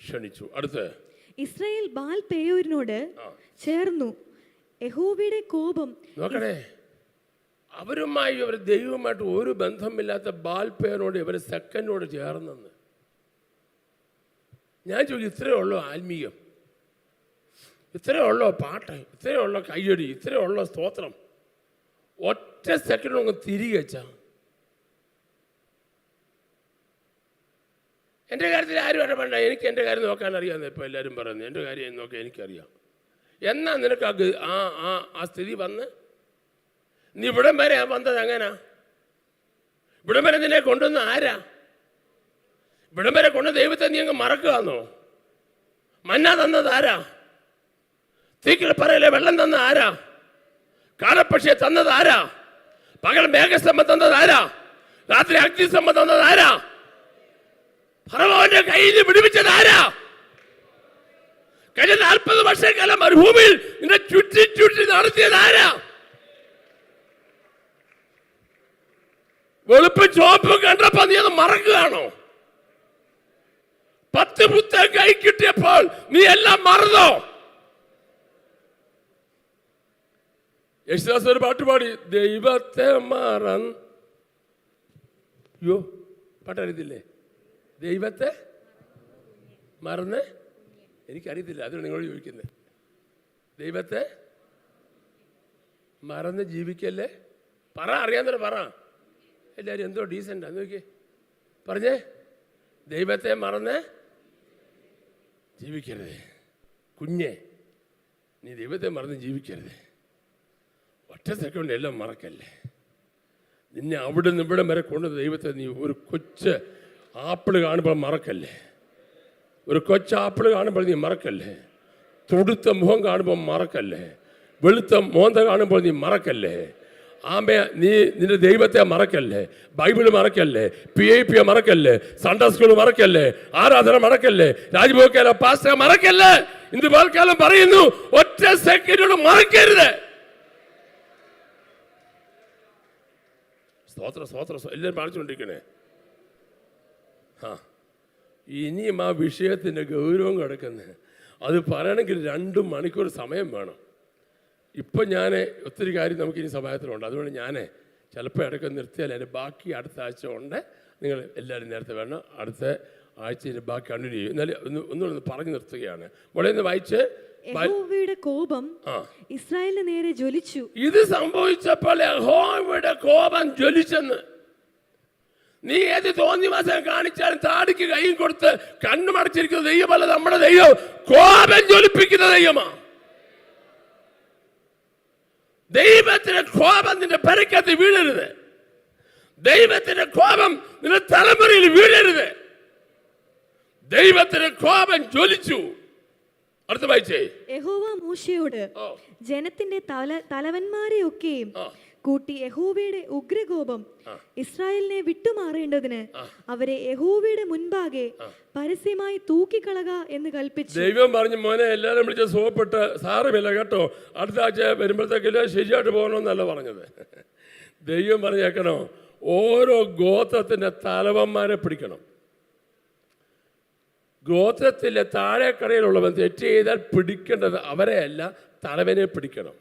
ക്ഷണിച്ചു. അടുത്ത് ഇസ്രായേൽ ബാൽ പേയോരിനോട് ചേർന്നു. യഹോവയുടെ കോപം. നോക്കണേ, അവരുമായി അവർ ദൈവമായിട്ട് ഒരു ബന്ധമില്ലാത്ത ബാൽ പേരോട് ഇവർ സെക്കൻഡോട് ചേർന്നെന്ന്. ഞാൻ ചോദിക്കും, ഇത്രയേ ഉള്ളൂ ആത്മീയം, ഇത്രയേ ഉള്ളൂ പാട്ട്, ഇത്രയേ ഉള്ളൂ കയ്യടി, ഇത്രയേ ഉള്ളൂ സ്തോത്രം? ഒറ്റ സെക്കൻഡ് അങ്ങ് തിരികെ വെച്ചാ എൻ്റെ കാര്യത്തിൽ ആരും ഇടപെടണ്ട, എനിക്ക് എൻ്റെ കാര്യം നോക്കാൻ അറിയാമെന്ന് ഇപ്പോൾ എല്ലാവരും പറയുന്നത്. എൻ്റെ കാര്യം നോക്കാൻ എനിക്കറിയാം. എന്നാ നിനക്ക് ആ സ്ഥിതി വന്ന് നീ ഇവിടം വരെ വന്നത് എങ്ങനാ? ഇവിടം വരെ നിന്നെ കൊണ്ടുവന്ന ആരാ? ഇവിടം വരെ കൊണ്ട് ദൈവത്തെ നീ അങ്ങ് മറക്കുകയാണോ? മന്ന തന്നത് ആരാ? തീക്കിളപ്പറയിലെ വെള്ളം തന്ന ആരാ? കാലപ്പക്ഷിയെ തന്നത് ആരാ? പകൽ മേഘസ്തംഭം തന്നത് ആരാ? രാത്രി അഗ്നിസ്തംഭം തന്നത് ആരാ? ഫറവോന്റെ കയ്യിൽ വിടുവിച്ചത് ആരാ? കഴിഞ്ഞ 40 വർഷക്കാലം മരുഭൂമിയിൽ നിന്നെ ചുറ്റി ചുറ്റി നടത്തിയത് ആരാ? വെളുപ്പും ചുവപ്പും കണ്ടപ്പോ നീ അത് മറക്കുകയാണോ? 10 പുസ്തകം കൈ കിട്ടിയപ്പോൾ നീ എല്ലാം മറന്നോ? യേശുദാസ് ഒരു പാട്ടുപാടി, ദൈവത്തെ യോ പാട്ടറിയത്തില്ലേ? ദൈവത്തെ മറന്ന്, എനിക്കറിയത്തില്ല, അതുകൊണ്ട് നിങ്ങളോട് ചോദിക്കുന്നത്. ദൈവത്തെ മറന്ന് ജീവിക്കല്ലേ? പറ, അറിയാന്നൊരു പറ. എല്ലാവരും എന്തോ ഡീസൻ്റാ നോക്കിയേ, പറഞ്ഞേ. ദൈവത്തെ മറന്ന് ജീവിക്കരുത് കുഞ്ഞെ, നീ ദൈവത്തെ മറന്ന് ജീവിക്കരുത്. ഒറ്റ സെക്കൻഡ് എല്ലാം മറക്കല്ലേ. നിന്നെ അവിടെ നിന്ന് ഇവിടം വരെ കൊണ്ട് ദൈവത്തെ നീ ഒരു കൊച്ച് ആപ്പിള് കാണുമ്പോൾ മറക്കല്ലേ. ഒരു കൊച്ചാപ്പിള് കാണുമ്പോൾ നീ മറക്കല്ലേ. തൊടുത്ത മുഖം കാണുമ്പോൾ മറക്കല്ലേ. വെളുത്ത മോന്ത കാണുമ്പോൾ നീ മറക്കല്ലേ. ആമേ, നീ നിന്റെ ദൈവത്തെ മറക്കല്ലേ. ബൈബിള് മറക്കല്ലേ. PIP മറക്കല്ലേ. സൺഡേ സ്കൂൾ മറക്കല്ലേ. ആരാധന മറക്കല്ലേ. രാജ്ഭവക്കാല പാസ്റ്റർ മറക്കല്ലേ. ഇന്ന് പൽക്കാലം പറയുന്നു, ഒറ്റ സെക്കൻഡോട് മറക്കരുത്. സ്തോത്രം എല്ലാവരും പാടിച്ചുകൊണ്ടിരിക്കണേ. ഇനിയും ആ വിഷയത്തിൻ്റെ ഗൗരവം കിടക്കുന്നത്, അത് പറയണമെങ്കിൽ 2 മണിക്കൂർ സമയം വേണം. ഇപ്പം ഞാൻ ഒത്തിരി കാര്യം നമുക്കിനി സഭായത്തിലുണ്ട്. അതുകൊണ്ട് ഞാൻ ചിലപ്പോൾ ഇടയ്ക്ക് നിർത്തിയാൽ അതിൻ്റെ ബാക്കി അടുത്ത ആഴ്ച ഉണ്ട്. നിങ്ങൾ എല്ലാവരും നേരത്തെ വേണം. അടുത്ത ആഴ്ചയിൽ ബാക്കി കണ്ടിന്യൂ ചെയ്യും. എന്നാലും ഒന്നുകൂടെ പറഞ്ഞു നിർത്തുകയാണ്. മോളെ ഒന്ന് വായിച്ച്. യഹോവയുടെ കോപം ഇസ്രായേലിന് നേരെ ജ്വലിച്ചു. ഇത് സംഭവിച്ചപ്പോൾ യഹോവയുടെ കോപം ജ്വലിച്ചെന്ന്. നീ ഏത് തോന്നിവാസം കാണിച്ചാലും താടിക്ക് കൈയും കൊടുത്ത് കണ്ണുമടച്ചിരിക്കുന്ന ദൈവമല്ല നമ്മുടെ ദൈവം. കോപം ജ്വലിപ്പിക്കുന്ന ദൈവമാ. ദൈവത്തിന്റെ കോപം നിന്റെ പെരക്കകത്ത് വീഴരുത്. ദൈവത്തിന്റെ കോപം നിന്റെ തലമുറയിൽ വീഴരുത്. ദൈവത്തിന്റെ കോപം ജ്വലിച്ചു. അടുത്ത വായിച്ചേ. യഹോവ മോശയോട് ജനത്തിന്റെ തലവന്മാരെ ഒക്കെയും കൂട്ടി യഹോവയുടെ ഉഗ്രകോപം ഇസ്രായേലിനെ വിട്ടുമാറേണ്ടതിന് അവരെ യഹോവയുടെ മുൻപാകെ പരസ്യമായി തൂക്കിക്കളക എന്ന് കൽപ്പിച്ചു. ദൈവം പറഞ്ഞു, മോനെ എല്ലാവരും വിളിച്ച് സുഖപ്പെട്ട് സാരമില്ല കേട്ടോ, അടുത്ത ആഴ്ച വരുമ്പോഴത്തേക്കില്ല ശരിയായിട്ട് പോകണമെന്നല്ല പറഞ്ഞത്. ദൈവം പറഞ്ഞേക്കണോ, ഓരോ ഗോത്രത്തിന്റെ തലവന്മാരെ പിടിക്കണം. ഗോത്രത്തിലെ താഴെക്കടയിലുള്ളവൻ തെറ്റ് ചെയ്താൽ പിടിക്കേണ്ടത് അവരെയല്ല, തലവനെ പിടിക്കണം.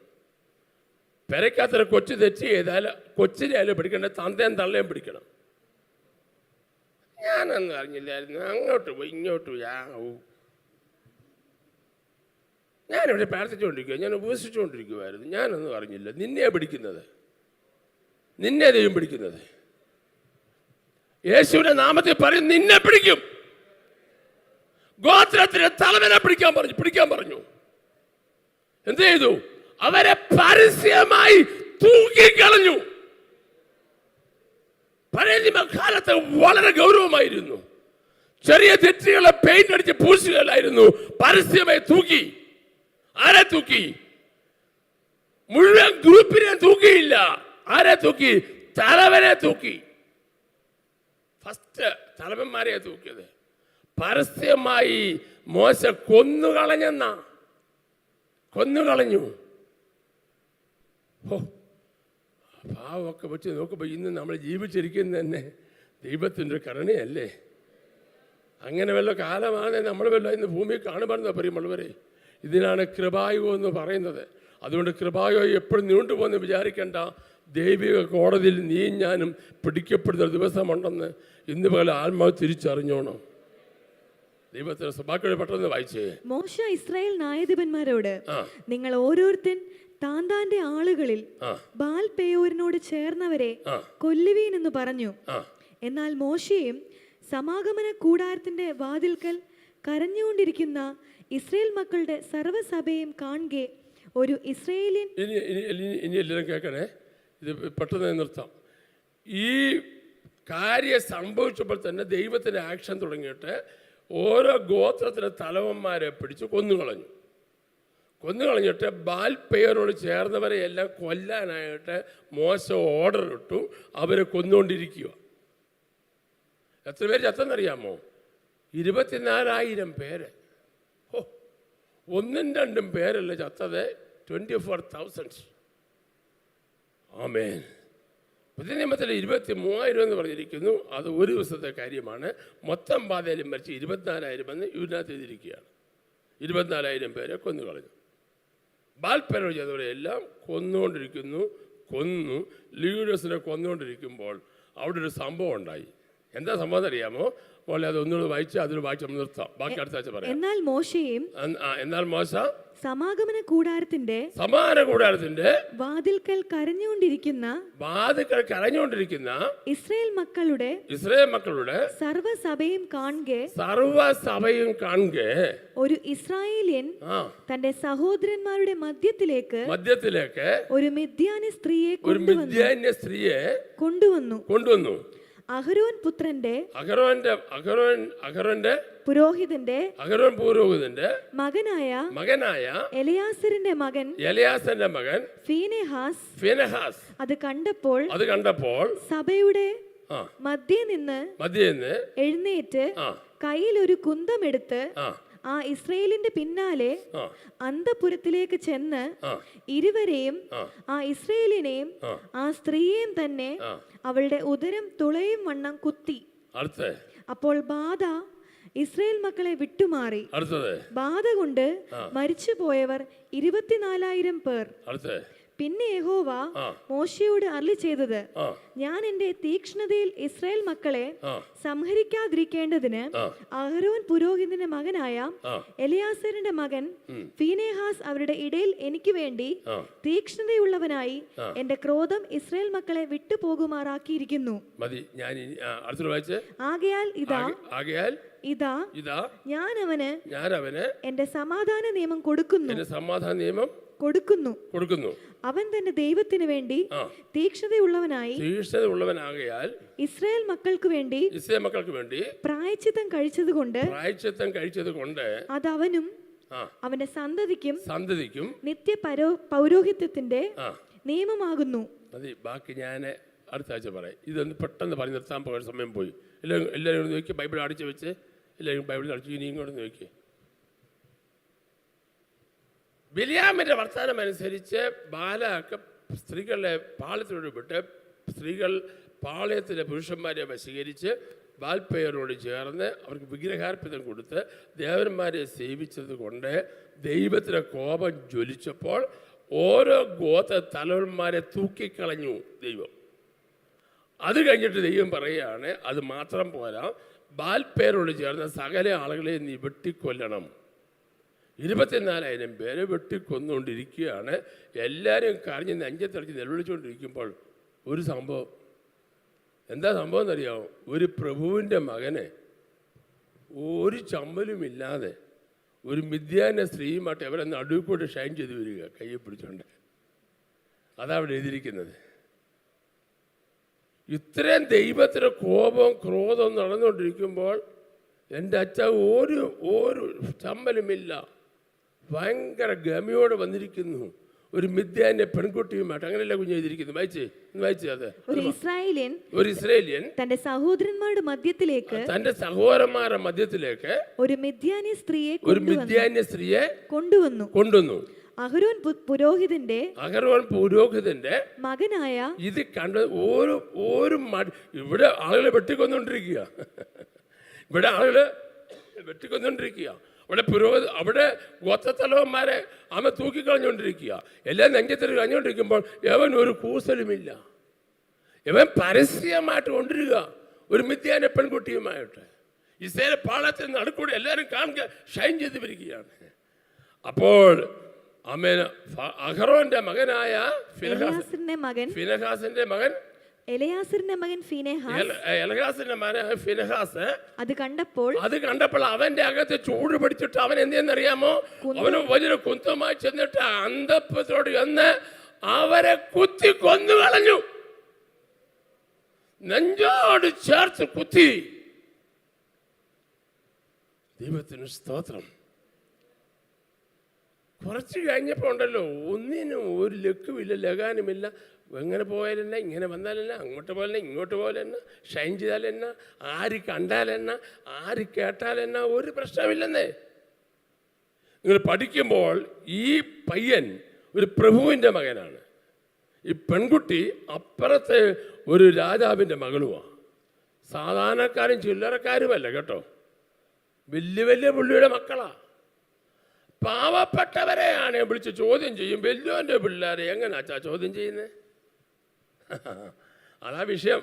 പെരക്കാത്തൊരു കൊച്ചു തെറ്റ് ചെയ്താൽ കൊച്ചിനെ അല്ല പിടിക്കേണ്ടത്, തന്തയും തള്ളയും പിടിക്കണം. ഞാനൊന്നും അറിഞ്ഞില്ലായിരുന്നു, അങ്ങോട്ട് പോയി ഇങ്ങോട്ട് പോയി. ഞാനിവിടെ പ്രാർത്ഥിച്ചുകൊണ്ടിരിക്കുക, ഞാൻ ഉപസിച്ചുകൊണ്ടിരിക്കുമായിരുന്നു. ഞാനൊന്നും അറിഞ്ഞില്ല. നിന്നെ പിടിക്കുന്നത്, നിന്നെ ദൈവം പിടിക്കുന്നത്. യേശുവിന്റെ നാമത്തിൽ പറയും, നിന്നെ പിടിക്കും. ഗോത്രത്തിന് തലവനെ പിടിക്കാൻ പറഞ്ഞു. എന്ത് ചെയ്തു? അവരെ പരസ്യമായി തൂക്കിക്കളഞ്ഞു. പഴയ നിയമകാലത്ത് വളരെ ഗൗരവമായിരുന്നു. ചെറിയ തെറ്റുകളെ പെയിന്റ് അടിച്ച് പൂശുകയായിരുന്നു. പരസ്യമായി തൂക്കി. ആരെ തൂക്കി? മുഴുവൻ ഗ്രൂപ്പിനെ തൂക്കിയില്ല. ആരെ തൂക്കി? തലവനെ തൂക്കി. ഫസ്റ്റ് തലവന്മാരെ തൂക്കിയത്. പരസ്യമായി മോശ കൊന്നുകളഞ്ഞു. പാവമൊക്കെ വെച്ച് നോക്കുമ്പോൾ ഇന്ന് നമ്മൾ ജീവിച്ചിരിക്കുന്നത് തന്നെ ദൈവത്തിൻ്റെ കരുണയല്ലേ? അങ്ങനെ വല്ല കാലമാണ് നമ്മൾ വല്ല ഇന്ന് ഭൂമി കാണുമെന്ന് പറയുമ്പോഴവരെ, ഇതിനാണ് കൃപായുഗം എന്ന് പറയുന്നത്. അതുകൊണ്ട് കൃപായുഗം എപ്പോഴും നീണ്ടുപോകുന്ന വിചാരിക്കേണ്ട. ദൈവിക കോടതിയിൽ നീയും ഞാനും പിടിക്കപ്പെടുന്ന ദിവസമുണ്ടെന്ന് ഇന്ന് പോലെ ആത്മാവ് തിരിച്ചറിഞ്ഞോണം. ദൈവത്തിന്റെ സഭാക്കളെ പെട്ടെന്ന് വായിച്ചേ. മോശ ഇസ്രായേൽ ന്യായാധിപന്മാരോട്, നിങ്ങൾ ഓരോരുത്തൻ താന്താന്റെ ആളുകളിൽ ബാൽ പേയോരിനോട് ചേർന്നവരെ കൊല്ലുവീൻ എന്ന് പറഞ്ഞു. എന്നാൽ മോശയും സമാഗമന കൂടാരത്തിന്റെ വാതിൽക്കൽ കരഞ്ഞുകൊണ്ടിരിക്കുന്ന ഇസ്രയേൽ മക്കളുടെ സർവ്വസഭയും കാണുകെ ഒരു ഇസ്രയേലിയൻ. ഇനി എല്ലാവരും കേൾക്കണേ, ഇത് പെട്ടെന്ന് നിർത്താം. ഈ കാര്യം സംഭവിച്ചപ്പോൾ തന്നെ ദൈവത്തിൻ്റെ ആക്ഷൻ തുടങ്ങിയിട്ട് ഓരോ ഗോത്രത്തിലെ തലവന്മാരെ പിടിച്ച് കൊന്നുകളഞ്ഞിട്ട് ബാൽപെയറോട് ചേർന്നവരെ എല്ലാം കൊല്ലാനായിട്ട് മോശ ഓർഡർ ഇട്ടു. അവരെ കൊന്നുകൊണ്ടിരിക്കുക. എത്ര പേര് ചത്തെന്നറിയാമോ? 24,000 പേര്. ഒന്നും രണ്ടും പേരല്ല ചത്തത്, 24,000. ആമേൻ. പുതിയ നിയമത്തിൽ 23,000 എന്ന് പറഞ്ഞിരിക്കുന്നു. അത് ഒരു ദിവസത്തെ കാര്യമാണ്. മൊത്തം ബാധയിലും മരിച്ച് 24,000 എന്ന് ഇതിനകത്ത് എഴുതിയിരിക്കുകയാണ്. 24,000 പേരെ കൊന്നുകളഞ്ഞു. ബാൽപെയറോട് ചെയ്തവരെല്ലാം കൊന്നു ലീഡേഴ്സിനെ കൊന്നുകൊണ്ടിരിക്കുമ്പോൾ അവിടെ ഒരു സംഭവം ഉണ്ടായി. എന്താ സംഭവം എന്നറിയാമോ? പോലെ അത് ഒന്നുകൂടെ വായിച്ച് അതിൽ വായിച്ച് നിർത്താം. ബാക്കി അടുത്ത ആഴ്ച പറയാം. എന്നാൽ മോശ സമാഗമന കൂടാരത്തിന്റെ വാതിൽക്കൽ കരഞ്ഞുകൊണ്ടിരിക്കുന്ന ഇസ്രയേൽ മക്കളുടെ സർവ്വസഭയും കാണുകെ ഒരു ഇസ്രായേലിയൻ തന്റെ സഹോദരന്മാരുടെ മധ്യത്തിലേക്ക് ഒരു മിദ്യാന്യ സ്ത്രീയെ കൊണ്ടുവന്നു. അഹരോൻ പുരോഹിതന്റെ മകനായ എലയാസറിന്റെ മകൻ ഫീനെഹാസ് അത് കണ്ടപ്പോൾ സഭയുടെ മധ്യേ നിന്ന് എഴുന്നേറ്റ് കയ്യിൽ ഒരു കുന്തമെടുത്ത് ആ ഇസ്രയേലിന്റെ പിന്നാലെ അന്തപുരത്തിലേക്ക് ചെന്ന് ഇരുവരെയും, ആ ഇസ്രയേലിനെയും ആ സ്ത്രീയെയും തന്നെ അവളുടെ ഉദരം തുളയും വണ്ണം കുത്തി. അപ്പോൾ ബാധ ഇസ്രയേൽ മക്കളെ വിട്ടുമാറി. ബാധ കൊണ്ട് മരിച്ചുപോയവർ 24,000 പേർ. പിന്നെ യഹോവ മോശയോട് അരുളി ചെയ്തത്, ഞാൻ എന്റെ തീക്ഷ്ണതയിൽ ഇസ്രായേൽ മക്കളെ സംഹരിക്കാതിരിക്കേണ്ടതിന് അഹരോൻ പുരോഹിതന്റെ മകനായ എലയാസറിന്റെ മകൻ ഫീനെഹാസ് അവരുടെ ഇടയിൽ എനിക്ക് വേണ്ടി തീക്ഷ്ണതയുള്ളവനായി എന്റെ ക്രോധം ഇസ്രായേൽ മക്കളെ വിട്ടുപോകുമാറാക്കിയിരിക്കുന്നു. ആകയാൽ ഇതാ ഞാൻ അവന് എന്റെ സമാധാന നിയമം കൊടുക്കുന്നു. അവൻ തന്റെ ദൈവത്തിന് വേണ്ടി തീക്ഷ്ണതയുള്ളവനാകയാൽ ഇസ്രായേൽ മക്കൾക്ക് വേണ്ടി പ്രായശ്ചിത്തം കഴിച്ചതുകൊണ്ട് അത് അവനും അവന്റെ സന്തതിക്കും നിത്യ പൗരോഹിത്യത്തിന്റെ നിയമമാകുന്നു. ബാക്കി ഞാൻ അടുത്ത ആഴ്ച പറയാം. ഇതൊന്ന് പെട്ടെന്ന് പറഞ്ഞു നിർത്താൻ പോയ സമയം പോയി. എല്ലാവരും നോക്കി, ബൈബിൾ അടിച്ചു വെച്ച് എല്ലാവരും ബൈബിൾ അടിച്ചു. ഇനി ഇങ്ങോട്ട് നോക്കി. ബിലിയാമിൻ്റെ വർത്തമാനം അനുസരിച്ച് ബാലാക്ക് സ്ത്രീകളെ പാളയത്തിലോട് വിട്ട് സ്ത്രീകൾ പാളയത്തിലെ പുരുഷന്മാരെ വശീകരിച്ച് ബാൽപെയറോട് ചേർന്ന് അവർക്ക് വിഗ്രഹാർപ്പിതം കൊടുത്ത് ദേവന്മാരെ സേവിച്ചത് കൊണ്ട് ദൈവത്തിൻ്റെ കോപം ജ്വലിച്ചപ്പോൾ ഓരോ ഗോത്ര തലവന്മാരെ തൂക്കിക്കളഞ്ഞു ദൈവം. അത് കഴിഞ്ഞിട്ട് ദൈവം പറയുകയാണ്, അത് മാത്രം പോരാ, ബാൽപെയറോട് ചേർന്ന സകല ആളുകളെ നീ വെട്ടിക്കൊല്ലണം. 24,000 പേരെ വെട്ടിക്കൊന്നുകൊണ്ടിരിക്കുകയാണ്. എല്ലാവരും കരഞ്ഞ് നെഞ്ചത്തടിച്ച് നിലവിളിച്ചുകൊണ്ടിരിക്കുമ്പോൾ ഒരു സംഭവം. എന്താ സംഭവം എന്നറിയാമോ? ഒരു പ്രഭുവിൻ്റെ മകനെ ഒരു ചമ്മലുമില്ലാതെ ഒരു മിദ്യാന്യ സ്ത്രീയുമായിട്ട് അവരെ നടുവിൽക്കൂട്ട് ഷൈൻ ചെയ്ത് വരിക, കയ്യെ പിടിച്ചോണ്ട്. അതാ അവിടെ എഴുതിയിരിക്കുന്നത്. ഇത്രയും ദൈവത്തിൻ്റെ കോപവും ക്രോധവും നടന്നുകൊണ്ടിരിക്കുമ്പോൾ എൻ്റെ അച്ഛ ഒരു ചമ്മലുമില്ല, ഭയങ്കര ഗമയോടെ വന്നിരിക്കുന്നു ഒരു മിദ്യാന്യ പെൺകുട്ടിയുമായിട്ട്. അങ്ങനെയല്ല കുഞ്ഞ് എഴുതിയിരിക്കുന്നു. വായിച്ചേ അത്. ഒരു ഇസ്രായേലിയൻ തന്റെ സഹോദരന്മാരുടെ മധ്യത്തിലേക്ക് ഒരു മിദ്യാന്യ സ്ത്രീയെ കൊണ്ടുവന്നു. അഹരോൻ പുരോഹിതന്റെ മകനായ ഇത് കണ്ട ഒരു ഇവിടെ ആളുകളെ വെട്ടിക്കൊന്നുകൊണ്ടിരിക്കുക. അവിടെ ഗോത്രത്തലവന്മാരെ അമ്മ തൂക്കിക്കളഞ്ഞുകൊണ്ടിരിക്കുക. എല്ലാം നെഞ്ചത്തിൽ കഴിഞ്ഞുകൊണ്ടിരിക്കുമ്പോൾ യവൻ ഒരു കൂസലുമില്ല. യവൻ പരസ്യമായിട്ട് കൊണ്ടിരിക്കുക ഒരു മിദ്യാന്യ പെൺകുട്ടിയുമായിട്ട്. ഇസ്രായേൽ പാളയത്തിൽ നടുക്കൂടെ എല്ലാവരും കാണുക ഷൈൻ ചെയ്ത് വരികയാണ്. അപ്പോൾ അഹരോന്റെ മകനായ ഫിനെഹാസിന്റെ മകൻ എലയാസറിന്റെ മകൻ എലയാസിന്റെ മകൻ ഫിനെഹാസ് അത് കണ്ടപ്പോൾ അവന്റെ അകത്ത് ചൂട് പിടിച്ചിട്ട് അവൻ എന്തെന്നറിയാമോ, അവന് വലിയൊരു കുന്തമായി ചെന്നിട്ട് അന്തപ്പത്തോട് ചെന്ന് അവരെ കുത്തി കൊന്നു കളഞ്ഞു. നെഞ്ചോട് ചേർത്ത് കുത്തി. ദൈവത്തിന് സ്തോത്രം. കുറച്ച് കഴിഞ്ഞപ്പോൾ ഉണ്ടല്ലോ, ഒന്നിനും ഒരു ലക്കുമില്ല, ലഗാനുമില്ല. എങ്ങനെ പോയാലെന്ന, ഇങ്ങനെ വന്നാലെന്ന, അങ്ങോട്ട് പോയാലെന്ന, ഇങ്ങോട്ട് പോയാലെന്ന, ഷൈൻ ചെയ്താലെന്ന, ആര് കണ്ടാലെന്ന, ആര് കേട്ടാലെന്ന, ഒരു പ്രശ്നമില്ലെന്നേ. നിങ്ങൾ പഠിക്കുമ്പോൾ ഈ പയ്യൻ ഒരു പ്രഭുവിൻ്റെ മകനാണ്. ഈ പെൺകുട്ടി അപ്പുറത്തെ ഒരു രാജാവിൻ്റെ മകളുമാണ്. സാധാരണക്കാരും ചില്ലറക്കാരുമല്ല കേട്ടോ, വലിയ വലിയ പുള്ളിയുടെ മക്കളാണ്. പാവപ്പെട്ടവരെയാണ് വിളിച്ച് ചോദ്യം ചെയ്യും. വലിയവൻ്റെ പിള്ളേരെ എങ്ങനെയാച്ചാ ചോദ്യം ചെയ്യുന്നത്? അതാ വിഷയം.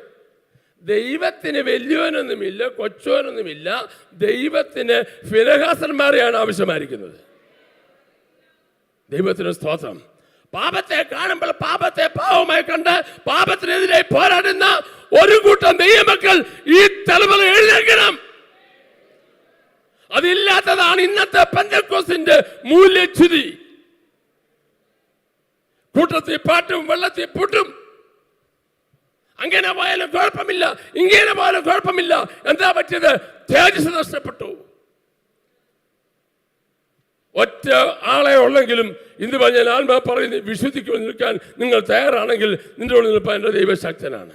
ദൈവത്തിന് വലിയവനൊന്നുമില്ല, കൊച്ചവനൊന്നുമില്ല. ദൈവത്തിന് ഫിനെഹാസന്മാരെയാണ് ആവശ്യമായിരിക്കുന്നത്. ദൈവത്തിന് സ്തോത്രം. പാപത്തെ കാണുമ്പോൾ പാപത്തെ പാവമായി കണ്ട് പാപത്തിനെതിരെ പോരാടുന്ന ഒരു കൂട്ടം ദൈവമക്കൾ ഈ തലമുറ എഴുന്നേൽക്കണം. അതില്ലാത്തതാണ് ഇന്നത്തെ പെന്തക്കോസ്തിന്റെ മൂല്യച്യുതി. കൂട്ടത്തിൽ പാട്ടും വെള്ളത്തിൽ പൂട്ടും. അങ്ങനെ പോയാലും കുഴപ്പമില്ല, ഇങ്ങനെ പോയാലും കുഴപ്പമില്ല. എന്താ പറ്റിയത്? തേജസ് നഷ്ടപ്പെട്ടു. ഒറ്റ ആളെ ഉള്ളെങ്കിലും ഇന്ന് പറഞ്ഞാൽ ആത്മാ പറയുന്നത്, വിശുദ്ധിക്ക് നിൽക്കാൻ നിങ്ങൾ തയ്യാറാണെങ്കിൽ നിന്റെ ഉള്ളിൽ നിൽപ്പാൻ എൻ്റെ ദൈവശക്തനാണ്.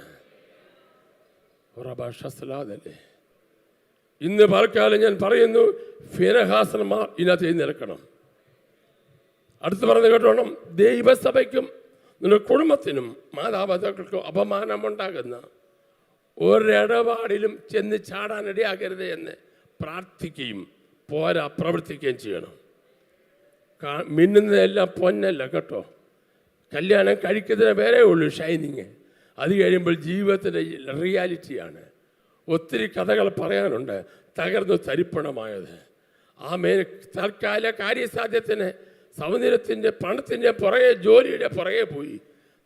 ഇന്ന് പലക്കാലം ഞാൻ പറയുന്നു, ഫിനെഹാസന്മാർ ഇതിനകത്ത് എഴുന്നേൽക്കണം. അടുത്ത് പറഞ്ഞു കേട്ടോണം, ദൈവസഭയ്ക്കും നിങ്ങളുടെ കുടുംബത്തിനും മാതാപിതാക്കൾക്കും അപമാനമുണ്ടാകുന്ന ഒരിടപാടിലും ചെന്ന് ചാടാനിടയാകരുത് എന്ന് പ്രാർത്ഥിക്കുകയും പോരാ പ്രവർത്തിക്കുകയും ചെയ്യണം. മിന്നുന്നതെല്ലാം പൊന്നല്ല കേട്ടോ. കല്യാണം കഴിക്കുന്നതിന് വേറെ ഉള്ളൂ ഷൈനിങ്. അത് കഴിയുമ്പോൾ ജീവിതത്തിൻ്റെ റിയാലിറ്റിയാണ്. ഒത്തിരി കഥകൾ പറയാനുണ്ട്. തകർന്നു തരിപ്പണമായത്. തൽക്കാല കാര്യസാധ്യത്തിന് സൗന്ദര്യത്തിൻ്റെ പണത്തിൻ്റെ പുറകെ, ജോലിയുടെ പുറകെ പോയി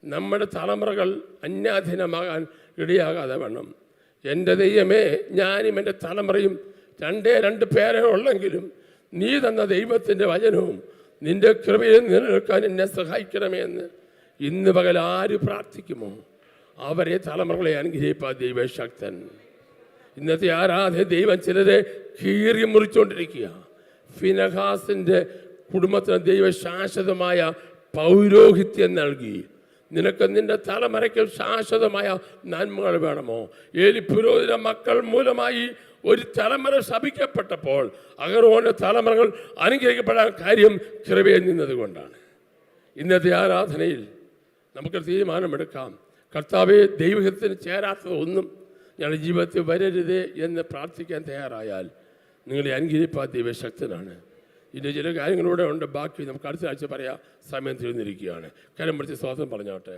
നമ്മുടെ തലമുറകൾ അന്യാധീനമാകാൻ ഇടയാകാതെ വേണം. എൻ്റെ ദൈവമേ, ഞാനും എൻ്റെ തലമുറയും രണ്ട് പേരെ ഉള്ളെങ്കിലും നീ തന്ന ദൈവത്തിൻ്റെ വചനവും നിൻ്റെ കൃപയിൽ നിലനിൽക്കാൻ എന്നെ സഹായിക്കണമേ എന്ന് ഇന്ന് പകൽ ആര് പ്രാർത്ഥിക്കുമോ അവരെ തലമുറകളെ അനുഗ്രഹിപ്പാൻ ദൈവശക്തൻ. ഇന്നത്തെ ആരാധന ദൈവം ചിലരെ കീറി മുറിച്ചുകൊണ്ടിരിക്കുക. ഫിനെഹാസിൻ്റെ കുടുംബത്തിന് ദൈവ ശാശ്വതമായ പൗരോഹിത്യം നൽകി. നിനക്ക് നിന്റെ തലമുറയ്ക്ക് ശാശ്വതമായ നന്മകൾ വേണമോ? ഏലിപുരോഹിത മക്കൾ മൂലമായി ഒരു തലമുറ ശപിക്കപ്പെട്ടപ്പോൾ അഹരോന്റെ തലമുറകൾ അനുഗ്രഹിക്കപ്പെടാൻ കാര്യം കൃപയിൽ നിന്നതുകൊണ്ടാണ്. ഇന്നത്തെ ആരാധനയിൽ നമുക്ക് തീരുമാനമെടുക്കാം. കർത്താവെ, ദൈവത്തിന് ചേരാത്തത് ഒന്നും ഞങ്ങളുടെ ജീവിതത്തിൽ വരരുത് എന്ന് പ്രാർത്ഥിക്കാൻ തയ്യാറായാൽ നിങ്ങളെ അനുഗ്രഹിപ്പാൻ ദൈവശക്തനാണ്. ഇതിൻ്റെ ചില കാര്യങ്ങളൂടെ ഉണ്ട്, ബാക്കി നമുക്ക് അടുത്ത ആഴ്ച പറയാം. സമയം തീർന്നിരിക്കുകയാണ്. കരം പിടിച്ച് സ്വാതന്ത്ര്യം പറഞ്ഞോട്ടെ.